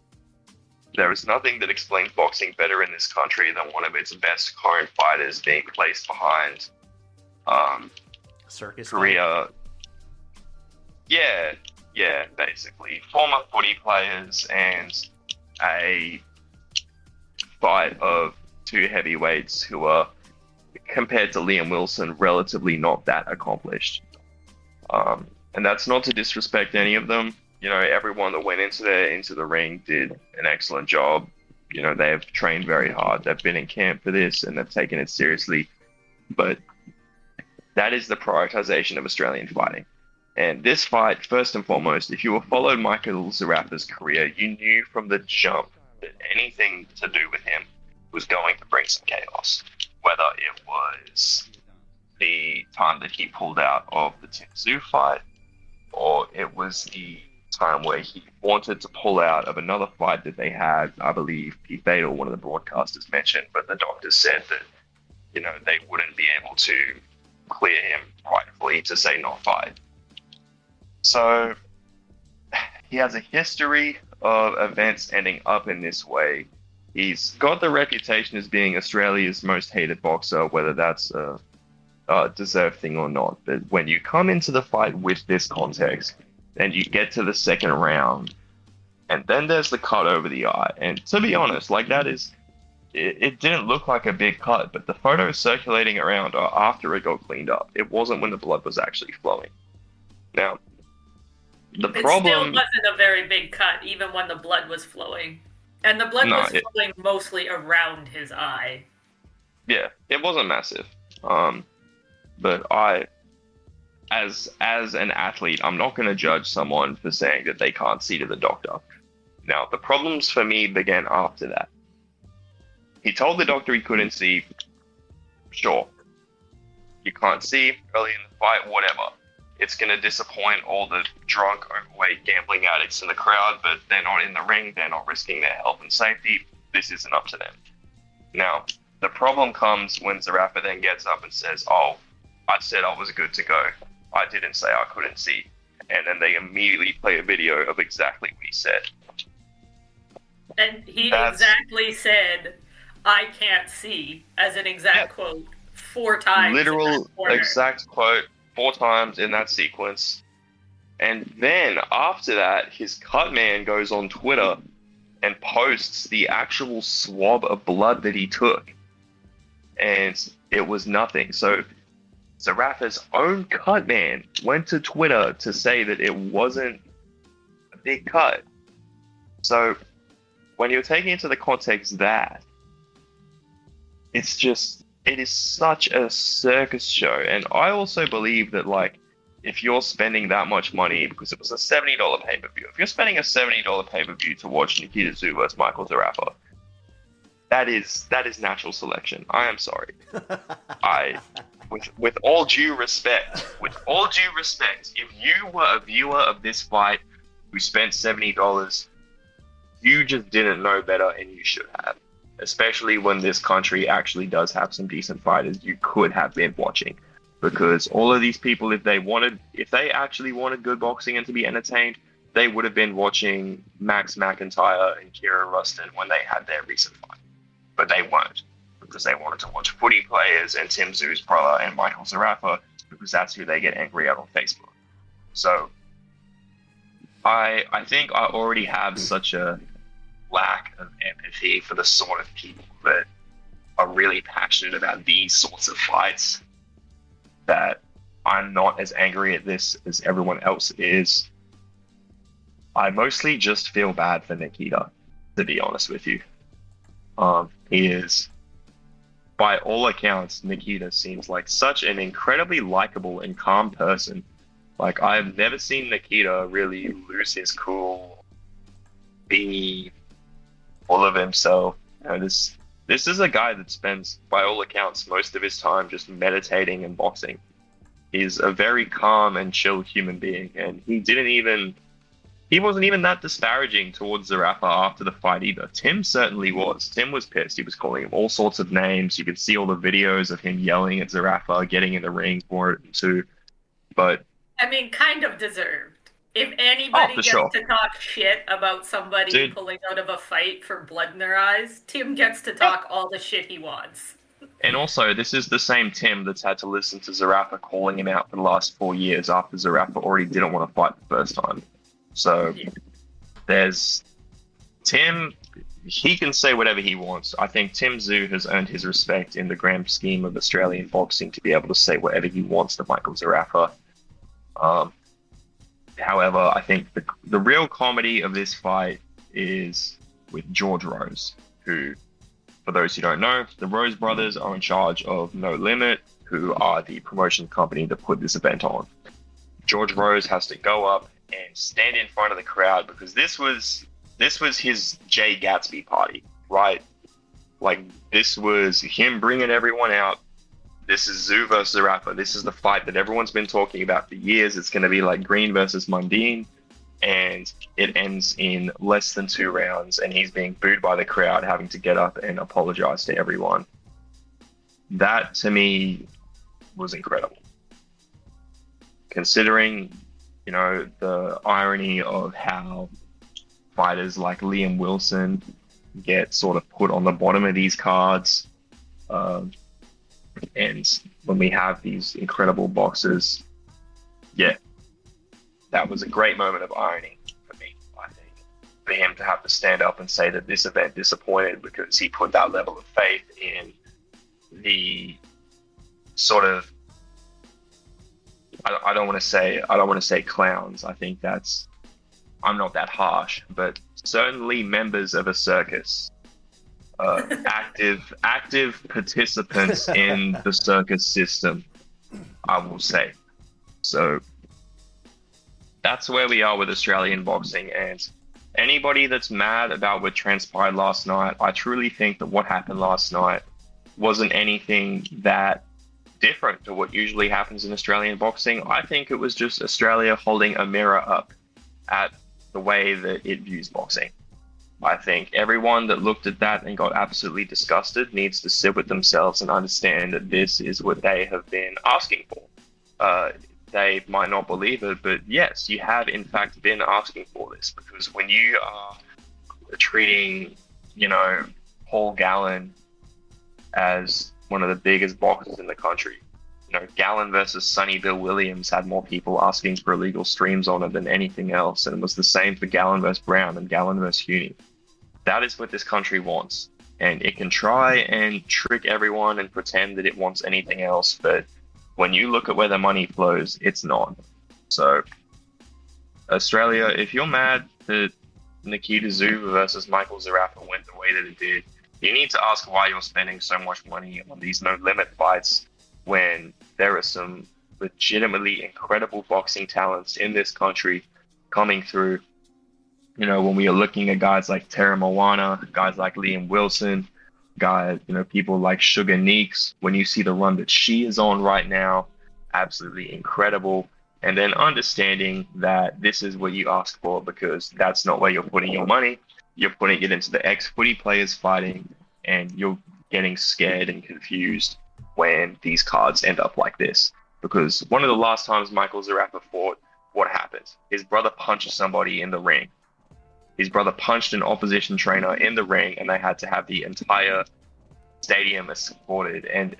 there is nothing that explains boxing better in this country than one of its best current fighters being placed behind Circus Korea. Yeah, basically. Former footy players and a fight of 2 heavyweights who are, compared to Liam Wilson, relatively not that accomplished. And that's not to disrespect any of them. You know, everyone that went into the ring did an excellent job. they've trained very hard. They've been in camp for this and they've taken it seriously. But that is the prioritization of Australian fighting. And this fight, first and foremost, if you have followed Michael Zarafa's career, you knew from the jump that anything to do with him was going to bring some chaos. Whether it was the time that he pulled out of the Tim Tszyu fight, or it was the time where he wanted to pull out of another fight that they had, I believe Pete Fatal, one of the broadcasters, mentioned, but the doctors said that, they wouldn't be able to clear him rightfully to say not fight. So he has a history of events ending up in this way. He's got the reputation as being Australia's most hated boxer, whether that's a deserved thing or not. But when you come into the fight with this context, and you get to the second round, and then there's the cut over the eye. And to be honest, it didn't look like a big cut, but the photos circulating around are after it got cleaned up. It wasn't when the blood was actually flowing. Now, the problem... It still wasn't a very big cut, even when the blood was flowing. And the blood was flowing mostly around his eye. Yeah, it wasn't massive. But as an athlete, I'm not going to judge someone for saying that they can't see to the doctor. Now, the problems for me began after that. He told the doctor he couldn't see. Sure. You can't see early in the fight, whatever. It's going to disappoint all the drunk, overweight gambling addicts in the crowd, but they're not in the ring. They're not risking their health and safety. This isn't up to them. Now, the problem comes when Zarafa then gets up and says, I said I was good to go. I didn't say I couldn't see. And then they immediately play a video of exactly what he said. And he exactly said, I can't see, as an exact quote, 4 times. Literal exact quote 4 times in that sequence. And then after that, his cut man goes on Twitter and posts the actual swab of blood that he took. And it was nothing. So Zarafa's own cut man went to Twitter to say that it wasn't a big cut. So when you're taking into the context that, it is such a circus show. And I also believe that, if you're spending that much money, because it was a $70 pay-per-view, if you're spending a $70 pay-per-view to watch Nikita Tszyu versus Michael Zarafa, that is natural selection. I am sorry. With all due respect, if you were a viewer of this fight who spent $70, you just didn't know better, and you should have. Especially when this country actually does have some decent fighters you could have been watching. Because all of these people, if they actually wanted good boxing and to be entertained, they would have been watching Max McIntyre and Kira Rustin when they had their recent fight. But they weren't, because they wanted to watch footy players and Tim Tszyu's brother and Michael Zarafa, because that's who they get angry at on Facebook. So I think I already have such a lack of empathy for the sort of people that are really passionate about these sorts of fights that I'm not as angry at this as everyone else is. I mostly just feel bad for Nikita, to be honest with you. He is, by all accounts, Nikita seems like such an incredibly likable and calm person. I've never seen Nikita really lose his cool, be full of himself. This is a guy that spends, by all accounts, most of his time just meditating and boxing. He's a very calm and chill human being, and he wasn't even that disparaging towards Zarafa after the fight either. Tim certainly was. Tim was pissed. He was calling him all sorts of names. You could see all the videos of him yelling at Zarafa, getting in the ring for it too. But kind of deserved. If anybody gets to talk shit about somebody pulling out of a fight for blood in their eyes, Tim gets to talk all the shit he wants. And also, this is the same Tim that's had to listen to Zarafa calling him out for the last 4 years after Zarafa already didn't want to fight the first time. So there's Tim, he can say whatever he wants. I think Tim Tszyu has earned his respect in the grand scheme of Australian boxing to be able to say whatever he wants to Michael Zarafa. However, I think the real comedy of this fight is with George Rose, who, for those who don't know, the Rose brothers are in charge of No Limit, who are the promotion company that put this event on. George Rose has to go up and stand in front of the crowd because this was his Jay Gatsby party, right? Like, this was him bringing everyone out. This is Zoo versus Zuffa. This is the fight that everyone's been talking about for years. It's going to be like Green versus Mundine, and it ends in less than 2 rounds, and he's being booed by the crowd, having to get up and apologize to everyone. That, to me, was incredible. Considering, you know, the irony of how fighters like Liam Wilson get sort of put on the bottom of these cards, and when we have these incredible boxers, yeah, that was a great moment of irony for me, I think, for him to have to stand up and say that this event disappointed because he put that level of faith in the sort of, I don't want to say clowns. I think I'm not that harsh, but certainly members of a circus, active participants in the circus system, I will say. So that's where we are with Australian boxing, and anybody that's mad about what transpired last night, I truly think that what happened last night wasn't anything that different to what usually happens in Australian boxing. I think it was just Australia holding a mirror up at the way that it views boxing. I think everyone that looked at that and got absolutely disgusted needs to sit with themselves and understand that this is what they have been asking for. They might not believe it, but yes, you have in fact been asking for this, because when you are treating, you know, Paul Gallen as one of the biggest boxers in the country, you know, Gallen versus Sonny Bill Williams had more people asking for illegal streams on it than anything else, and it was the same for Gallen versus Brown and Gallen versus Huni. That is what this country wants, and it can try and trick everyone and pretend that it wants anything else, but when you look at where the money flows, it's not. So, Australia, if you're mad that Nikita Zuffa versus Michael Zuffa went the way that it did, you need to ask why you're spending so much money on these no-limit fights when there are some legitimately incredible boxing talents in this country coming through. You know, when we are looking at guys like Tara Moana, guys like Liam Wilson, guys, you know, people like Sugar Neeks, when you see the run that she is on right now, absolutely incredible. And then understanding that this is what you asked for, because that's not where you're putting your money. You're putting it into the ex-footy players fighting, and you're getting scared and confused when these cards end up like this. Because one of the last times Michael Zuffa fought, what happened? His brother punched somebody in the ring. His brother punched an opposition trainer in the ring, and they had to have the entire stadium escorted, and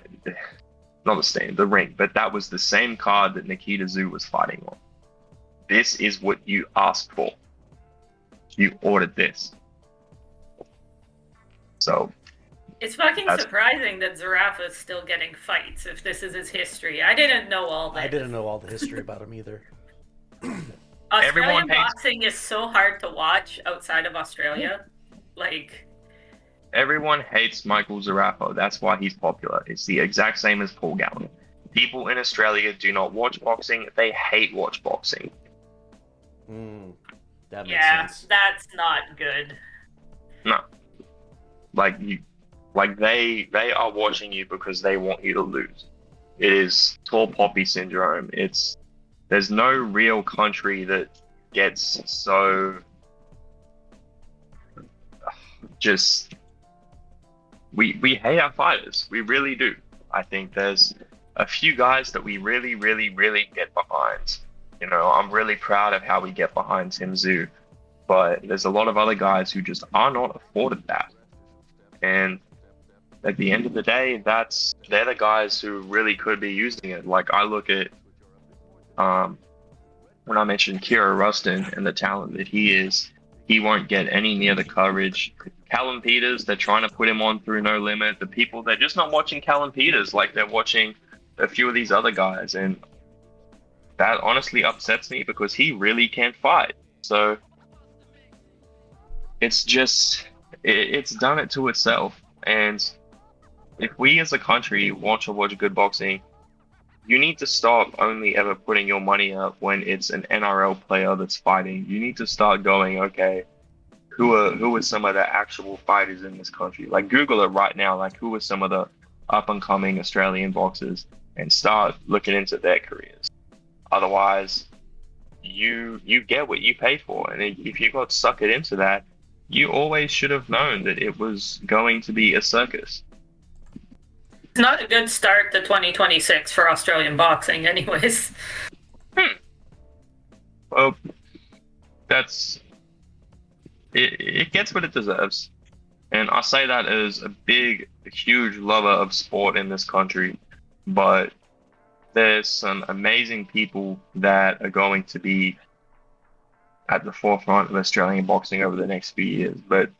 not the stadium, the ring. But that was the same card that Nikita Zuffa was fighting on. This is what you asked for. You ordered this. So it's fucking surprising that Zuffa is still getting fights if this is his history. I didn't know all that. I didn't know all the history about him either. Australian boxing is so hard to watch outside of Australia. Like, everyone hates Michael Zuffa. That's why he's popular. It's the exact same as Paul Gallen. People in Australia do not watch boxing. They hate watch boxing. That makes sense. That's not good. No. They are watching you because they want you to lose. It is tall poppy syndrome. There's no real country that gets so just we hate our fighters. We really do. I think there's a few guys that we really, really, really get behind. You know, I'm really proud of how we get behind Tim Tszyu, but there's a lot of other guys who just are not afforded that. And at the end of the day, they're the guys who really could be using it. Like, I look at when I mentioned Kira Rustin and the talent that he is, he won't get any near the coverage. Callum Peters, they're trying to put him on through No Limit. The people, they're just not watching Callum Peters like they're watching a few of these other guys. And that honestly upsets me because he really can't fight. So it's just, it's done it to itself. And if we as a country want to watch good boxing, you need to stop only ever putting your money up when it's an NRL player that's fighting. You need to start going, okay, who are some of the actual fighters in this country? Like, Google it right now. Like, who are some of the up and coming Australian boxers, and start looking into their careers. Otherwise, you get what you pay for, and if you got suckered into that, you always should have known that it was going to be a circus. It's not a good start to 2026 for Australian boxing, anyways. Well, it gets what it deserves. And I say that as a huge lover of sport in this country. But there's some amazing people that are going to be at the forefront of Australian boxing over the next few years. But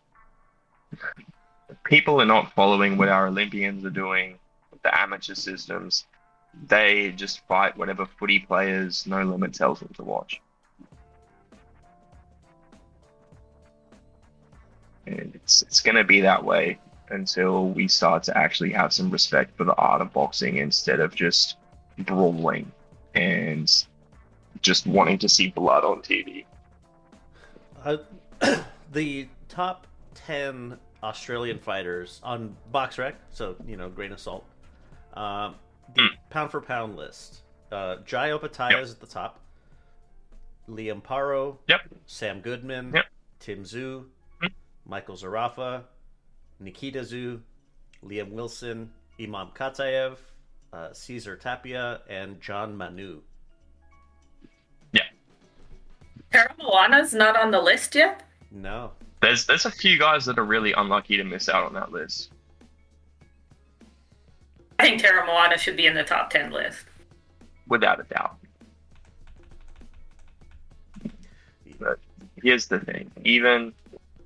people are not following what our Olympians are doing with the amateur systems. They just fight whatever footy players No Limit tells them to watch. And it's going to be that way until we start to actually have some respect for the art of boxing, instead of just brawling and just wanting to see blood on TV. The top 10 Australian fighters on BoxRec, so, grain of salt. The pound for pound list. Jai Opetaia is at the top. Liam Paro. Yep. Sam Goodman. Yep. Tim Zhu. Michael Zarafa. Nikita Zhu. Liam Wilson. Imam Kataev. Cesar Tapia. And John Manu. Yeah. Tara Moana's not on the list yet? No. There's a few guys that are really unlucky to miss out on that list. I think Tara Moana should be in the top 10 list. Without a doubt. But here's the thing. Even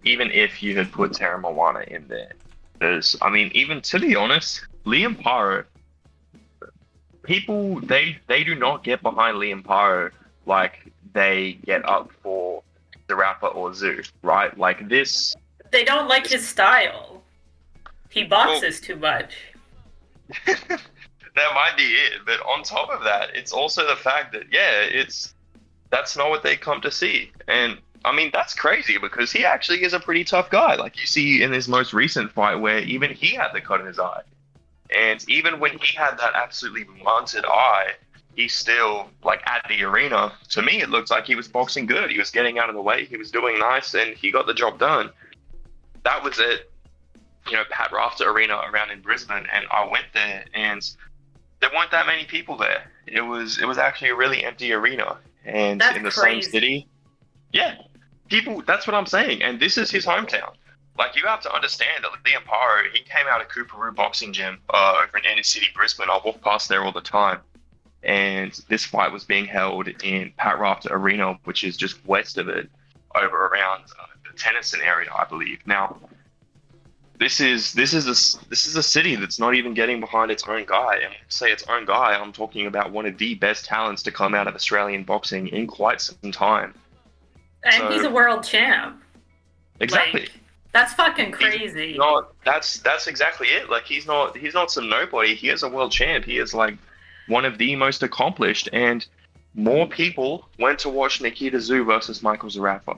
if you had put Tara Moana in there, even to be honest, Liam Paro, people, they do not get behind Liam Paro like they get up for Zarafa or Zhu, right? Like this... They don't like his style. He boxes too much. That might be it, but on top of that, it's also the fact that, that's not what they come to see. And, that's crazy, because he actually is a pretty tough guy. Like, you see in his most recent fight where even he had the cut in his eye. And even when he had that absolutely blunted eye, he still, at the arena, to me, it looked like he was boxing good. He was getting out of the way, he was doing nice, and he got the job done. That was it. Pat Rafter Arena around in Brisbane, and I went there, and there weren't that many people there. It was actually a really empty arena, and that's in the crazy. same city, people. That's what I'm saying, and this is his hometown. Like, you have to understand that Liam Paro, he came out of Cooperoo Boxing Gym over in inner city Brisbane. I walk past there all the time, and this fight was being held in Pat Rafter Arena, which is just west of it, over around the Tennyson area, I believe. Now, This is a city that's not even getting behind its own guy. And when I say its own guy, I'm talking about one of the best talents to come out of Australian boxing in quite some time. And he's a world champ. Exactly. That's fucking crazy. That's exactly it. Like, he's not some nobody. He is a world champ. He is one of the most accomplished, and more people went to watch Nikita Zhu versus Michael Zarafa.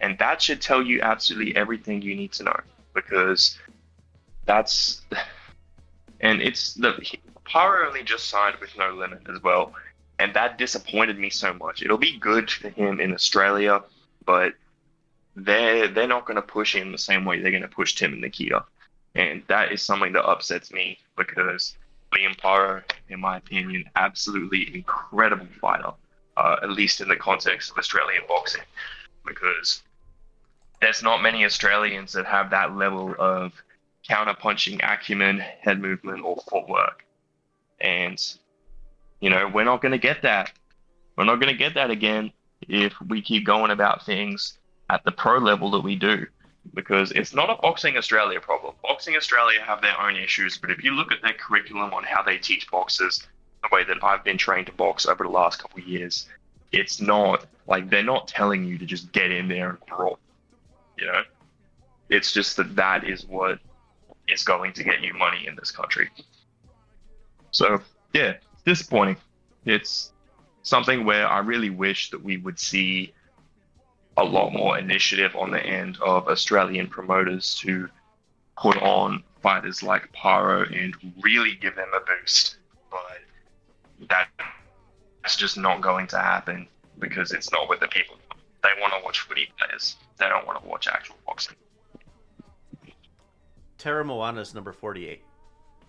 And that should tell you absolutely everything you need to know. Because Paro only just signed with No Limit as well, and that disappointed me so much. It'll be good for him in Australia, but they're not going to push him the same way they're going to push Tim and Nikita, and that is something that upsets me, because Liam Paro, in my opinion, absolutely incredible fighter, at least in the context of Australian boxing, because there's not many Australians that have that level of counter-punching acumen, head movement, or footwork. And, we're not going to get that. We're not going to get that again if we keep going about things at the pro level that we do. Because it's not a Boxing Australia problem. Boxing Australia have their own issues, but if you look at their curriculum on how they teach boxers, the way that I've been trained to box over the last couple of years, it's not, they're not telling you to just get in there and brawl. It's just that is what is going to get you money in this country. So, yeah, disappointing. It's something where I really wish that we would see a lot more initiative on the end of Australian promoters to put on fighters like Paro and really give them a boost. But that's just not going to happen because it's not what the people want. They want to watch footy players. They don't want to watch actual boxing. Tara Moana is number 48.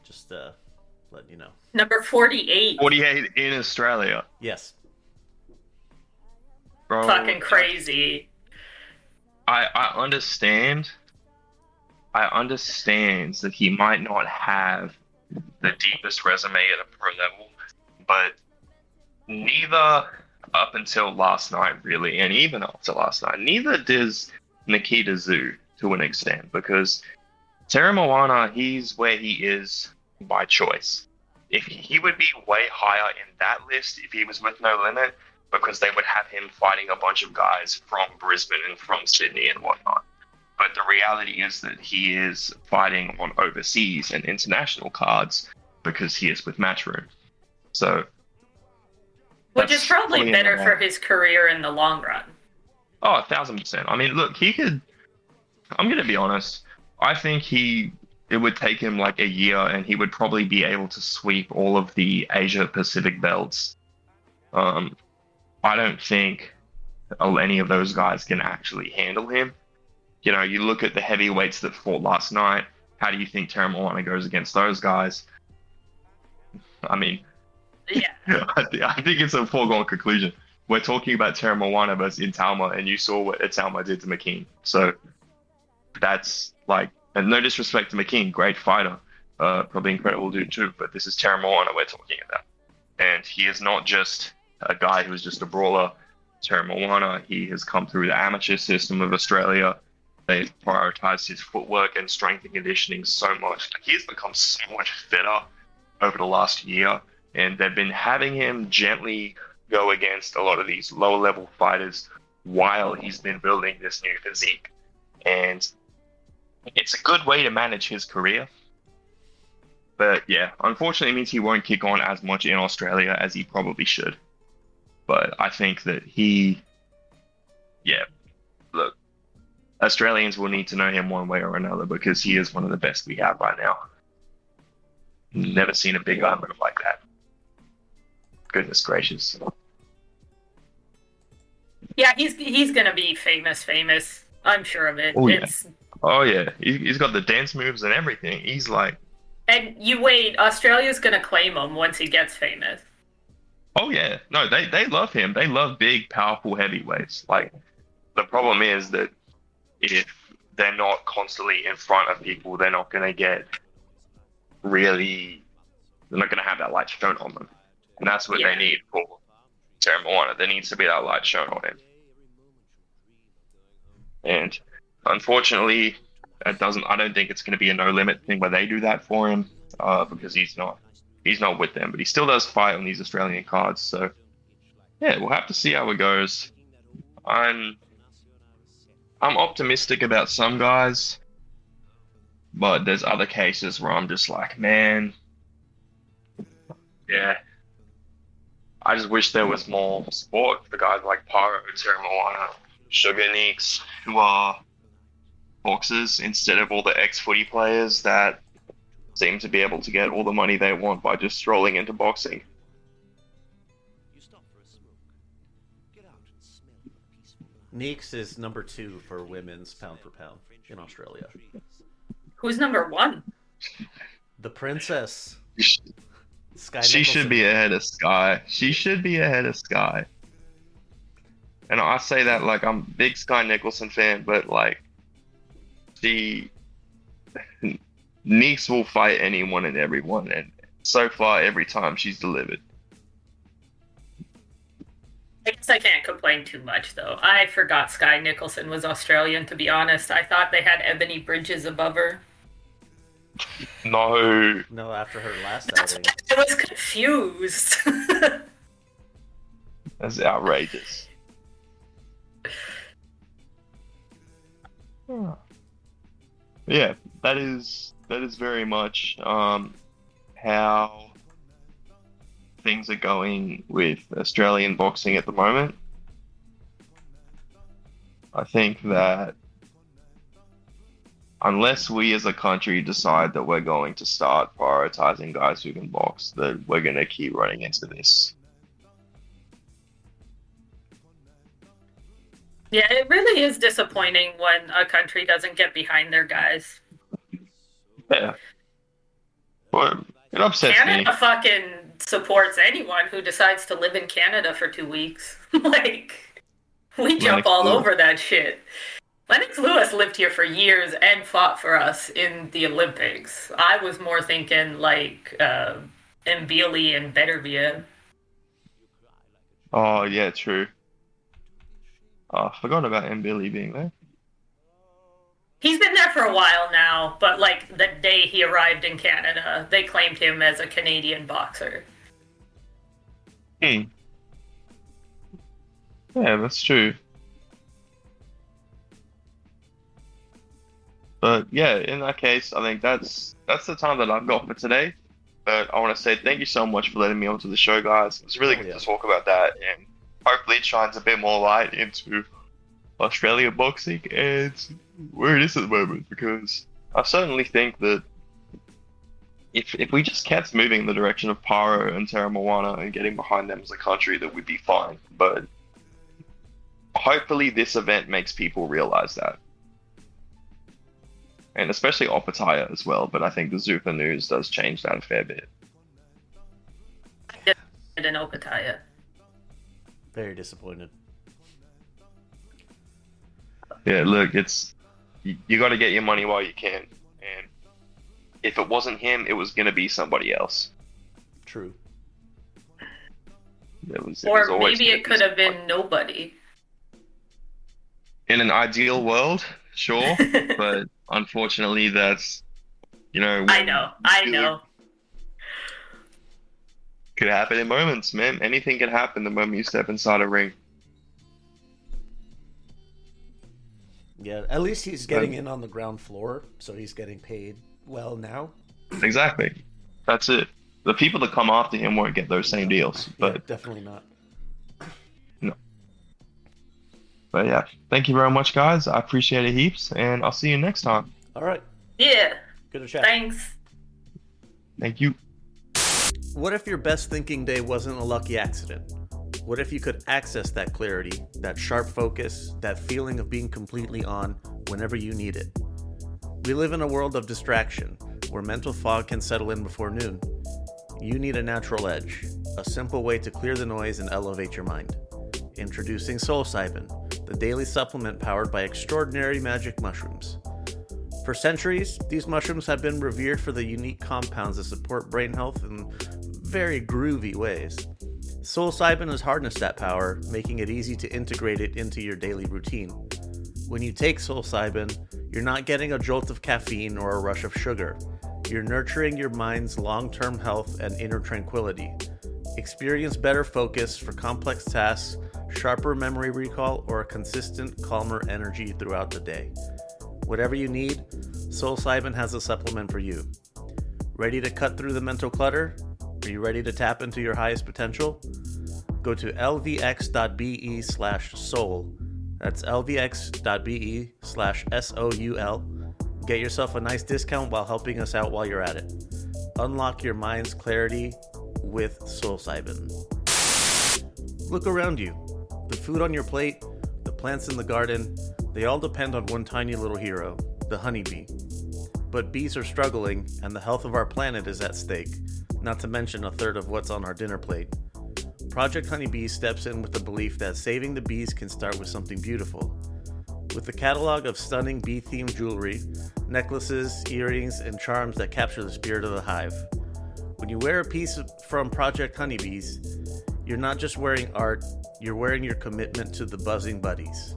Just letting you know. Number 48. 48 in Australia. Yes. Bro, Fucking crazy. I understand. I understand that he might not have the deepest resume at a pro level, but neither up until last night, really, and even after last night, neither does Nikita Zoo to an extent, because Tara Moana, he's where he is by choice. If he would be way higher in that list if he was with No Limit, because they would have him fighting a bunch of guys from Brisbane and from Sydney and whatnot. But the reality is that he is fighting on overseas and international cards because he is with Matchroom. So, which is probably better for his career in the long run. Oh, 1,000%. I mean, look, he could. I'm going to be honest. I think it would take him like a year, and he would probably be able to sweep all of the Asia Pacific belts. I don't think any of those guys can actually handle him. You know, you look at the heavyweights that fought last night. How do you think Tara Moana goes against those guys? I mean, yeah, I think it's a foregone conclusion. We're talking about Tara Moana versus Intalma, and you saw what Intalma did to McKean. So that's like, and no disrespect to McKean, great fighter, probably incredible dude too. But this is Tara Moana we're talking about, and he is not just a guy who is just a brawler. Tara Moana, he has come through the amateur system of Australia. They've prioritized his footwork and strength and conditioning so much. He's become so much fitter over the last year, and they've been having him gently go against a lot of these lower level fighters while he's been building this new physique. And it's a good way to manage his career. But yeah, unfortunately it means he won't kick on as much in Australia as he probably should. But I think that look, Australians will need to know him one way or another because he is one of the best we have right now. Never seen a big guy move like that. Goodness gracious. Yeah, he's gonna be famous. I'm sure of it. Oh yeah, he's got the dance moves and everything. He's like. And you wait, Australia's gonna claim him once he gets famous. Oh yeah, no, they love him. They love big, powerful heavyweights. Like, the problem is that if they're not constantly in front of people, they're not gonna have that light shown on them. And that's what they need for Tara Moana. There needs to be that light shown on him. And unfortunately, I don't think it's gonna be a No Limit thing where they do that for him, because he's not with them, but he still does fight on these Australian cards. So yeah, we'll have to see how it goes. I'm optimistic about some guys, but there's other cases where I'm just like, man, yeah, I just wish there was more sport for guys like Paro, Tara Moana, Sugar Neeks, who are boxers, instead of all the ex-footy players that seem to be able to get all the money they want by just strolling into boxing. Neeks is number 2 for women's pound for pound in Australia. Who's number 1? The Princess. Sky She should be ahead of Sky. She should be ahead of Sky. And I say that like I'm a big Sky Nicholson fan, but like Neeks will fight anyone and everyone, and so far every time she's delivered. I guess I can't complain too much, though. I forgot Sky Nicholson was Australian, to be honest. I thought they had Ebony Bridges above her. No, after her last That's outing. why I was confused. that's outrageous. Yeah, that is very much how things are going with Australian boxing at the moment. I think that unless we as a country decide that we're going to start prioritizing guys who can box, that we're going to keep running into this. Yeah, it really is disappointing when a country doesn't get behind their guys. Yeah. But it upsets me. Canada fucking supports anyone who decides to live in Canada for 2 weeks. Like, we jump all over that shit. Lennox Lewis lived here for years and fought for us in the Olympics. I was more thinking like Mbili and Beterbiev. Oh, yeah, true. I forgot about Mbili being there. He's been there for a while now, but like the day he arrived in Canada, they claimed him as a Canadian boxer. Yeah, that's true. But yeah, in that case, I think that's the time that I've got for today. But I want to say thank you so much for letting me onto the show, guys. It was really good to talk about that, and hopefully it shines a bit more light into Australian boxing and where it is at the moment. Because I certainly think that if we just kept moving in the direction of Paro and Terra Moana and getting behind them as a country, that we'd be fine. But hopefully this event makes people realize that. And especially Opetaia as well, but I think the Zuffa news does change that a fair bit. In Opetaia. Very disappointed. Yeah, look, you got to get your money while you can, and if it wasn't him, it was gonna be somebody else. True. Or maybe it could have been nobody. In an ideal world, sure, but unfortunately, that's, I know. Could happen in moments, man. Anything can happen the moment you step inside a ring. Yeah, at least he's getting in on the ground floor, so he's getting paid well now. Exactly. That's it. The people that come after him won't get those same deals. But yeah, definitely not. No. But yeah, thank you very much, guys. I appreciate it heaps, and I'll see you next time. All right. Yeah. Good to chat. Thanks. Thank you. What if your best thinking day wasn't a lucky accident? What if you could access that clarity, that sharp focus, that feeling of being completely on whenever you need it? We live in a world of distraction, where mental fog can settle in before noon. You need a natural edge, a simple way to clear the noise and elevate your mind. Introducing psilocybin, the daily supplement powered by extraordinary magic mushrooms. For centuries, these mushrooms have been revered for the unique compounds that support brain health in very groovy ways. Psilocybin has harnessed that power, making it easy to integrate it into your daily routine. When you take psilocybin, you're not getting a jolt of caffeine or a rush of sugar. You're nurturing your mind's long-term health and inner tranquility. Experience better focus for complex tasks, sharper memory recall, or a consistent, calmer energy throughout the day. Whatever you need, psilocybin has a supplement for you. Ready to cut through the mental clutter? Are you ready to tap into your highest potential? Go to lvx.be/soul. That's lvx.be/soul. Get yourself a nice discount while helping us out while you're at it. Unlock your mind's clarity with psilocybin. Look around you. The food on your plate, the plants in the garden, they all depend on one tiny little hero, the honeybee. But bees are struggling, and the health of our planet is at stake, not to mention a third of what's on our dinner plate. Project Honeybee steps in with the belief that saving the bees can start with something beautiful. With a catalog of stunning bee-themed jewelry, necklaces, earrings, and charms that capture the spirit of the hive. When you wear a piece from Project Honeybees, you're not just wearing art, you're wearing your commitment to the buzzing buddies.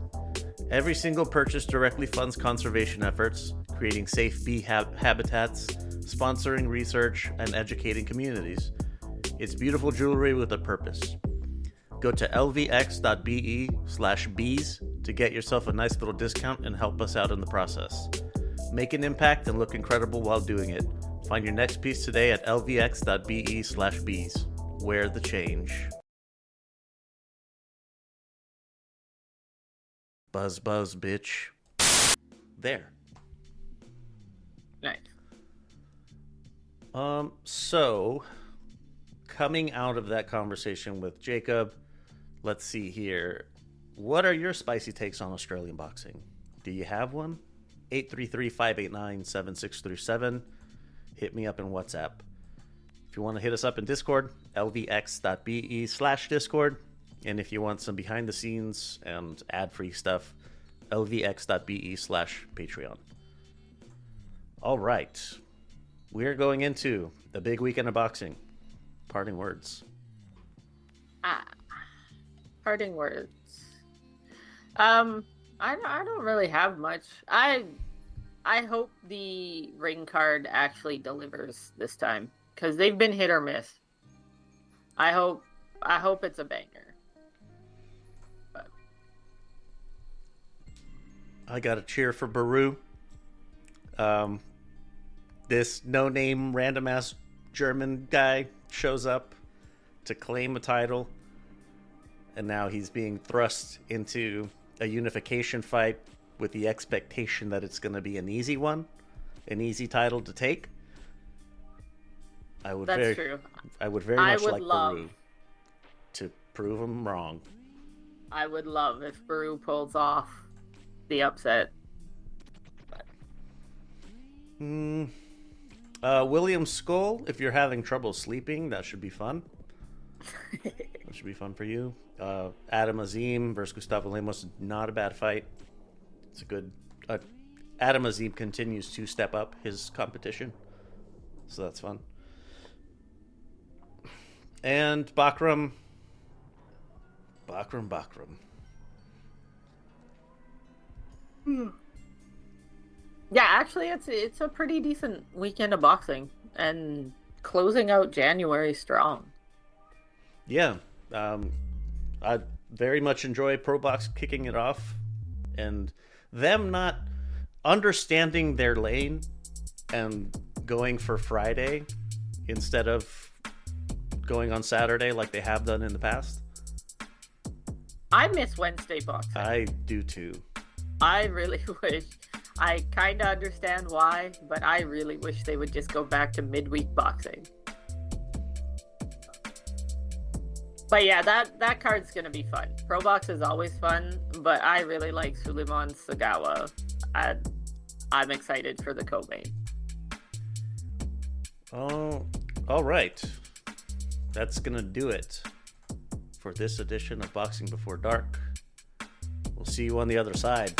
Every single purchase directly funds conservation efforts, creating safe bee habitats, sponsoring research, and educating communities. It's beautiful jewelry with a purpose. Go to lvx.be/bees to get yourself a nice little discount and help us out in the process. Make an impact and look incredible while doing it. Find your next piece today at lvx.be/bees. Wear the change. Buzz, buzz, bitch. There. Nice. So, coming out of that conversation with Jacob, let's see here. What are your spicy takes on Australian boxing? Do you have one? 833-589-7637. Hit me up in WhatsApp. If you want to hit us up in Discord, lvx.be/Discord. And if you want some behind the scenes and ad-free stuff, lvx.be/Patreon. All right. We're going into the big weekend of boxing. Parting words. Parting words. I don't really have much. I hope the ring card actually delivers this time, because they've been hit or miss. I hope it's a banger. But I got a cheer for Baru. This no-name random-ass German guy shows up to claim a title, and now he's being thrust into a unification fight with the expectation that it's going to be an easy one, an easy title to take. That's true. I would very much like love Baru to prove him wrong. I would love if Baru pulls off the upset. William Skull, if you're having trouble sleeping, that should be fun. That should be fun for you. Adam Azim versus Gustavo Lemos, not a bad fight. It's a good... Adam Azim continues to step up his competition, so that's fun. And Bakram. Yeah, actually, it's a pretty decent weekend of boxing, and closing out January strong. Yeah, I very much enjoy ProBox kicking it off, and them not understanding their lane and going for Friday instead of going on Saturday like they have done in the past. I miss Wednesday boxing. I do too. I really wish. I kind of understand why, but I really wish they would just go back to midweek boxing. But yeah, that card's going to be fun. Pro Box is always fun, but I really like Suleiman Sagawa. I'm excited for the co-main. Oh, all right. That's going to do it for this edition of Boxing Before Dark. We'll see you on the other side.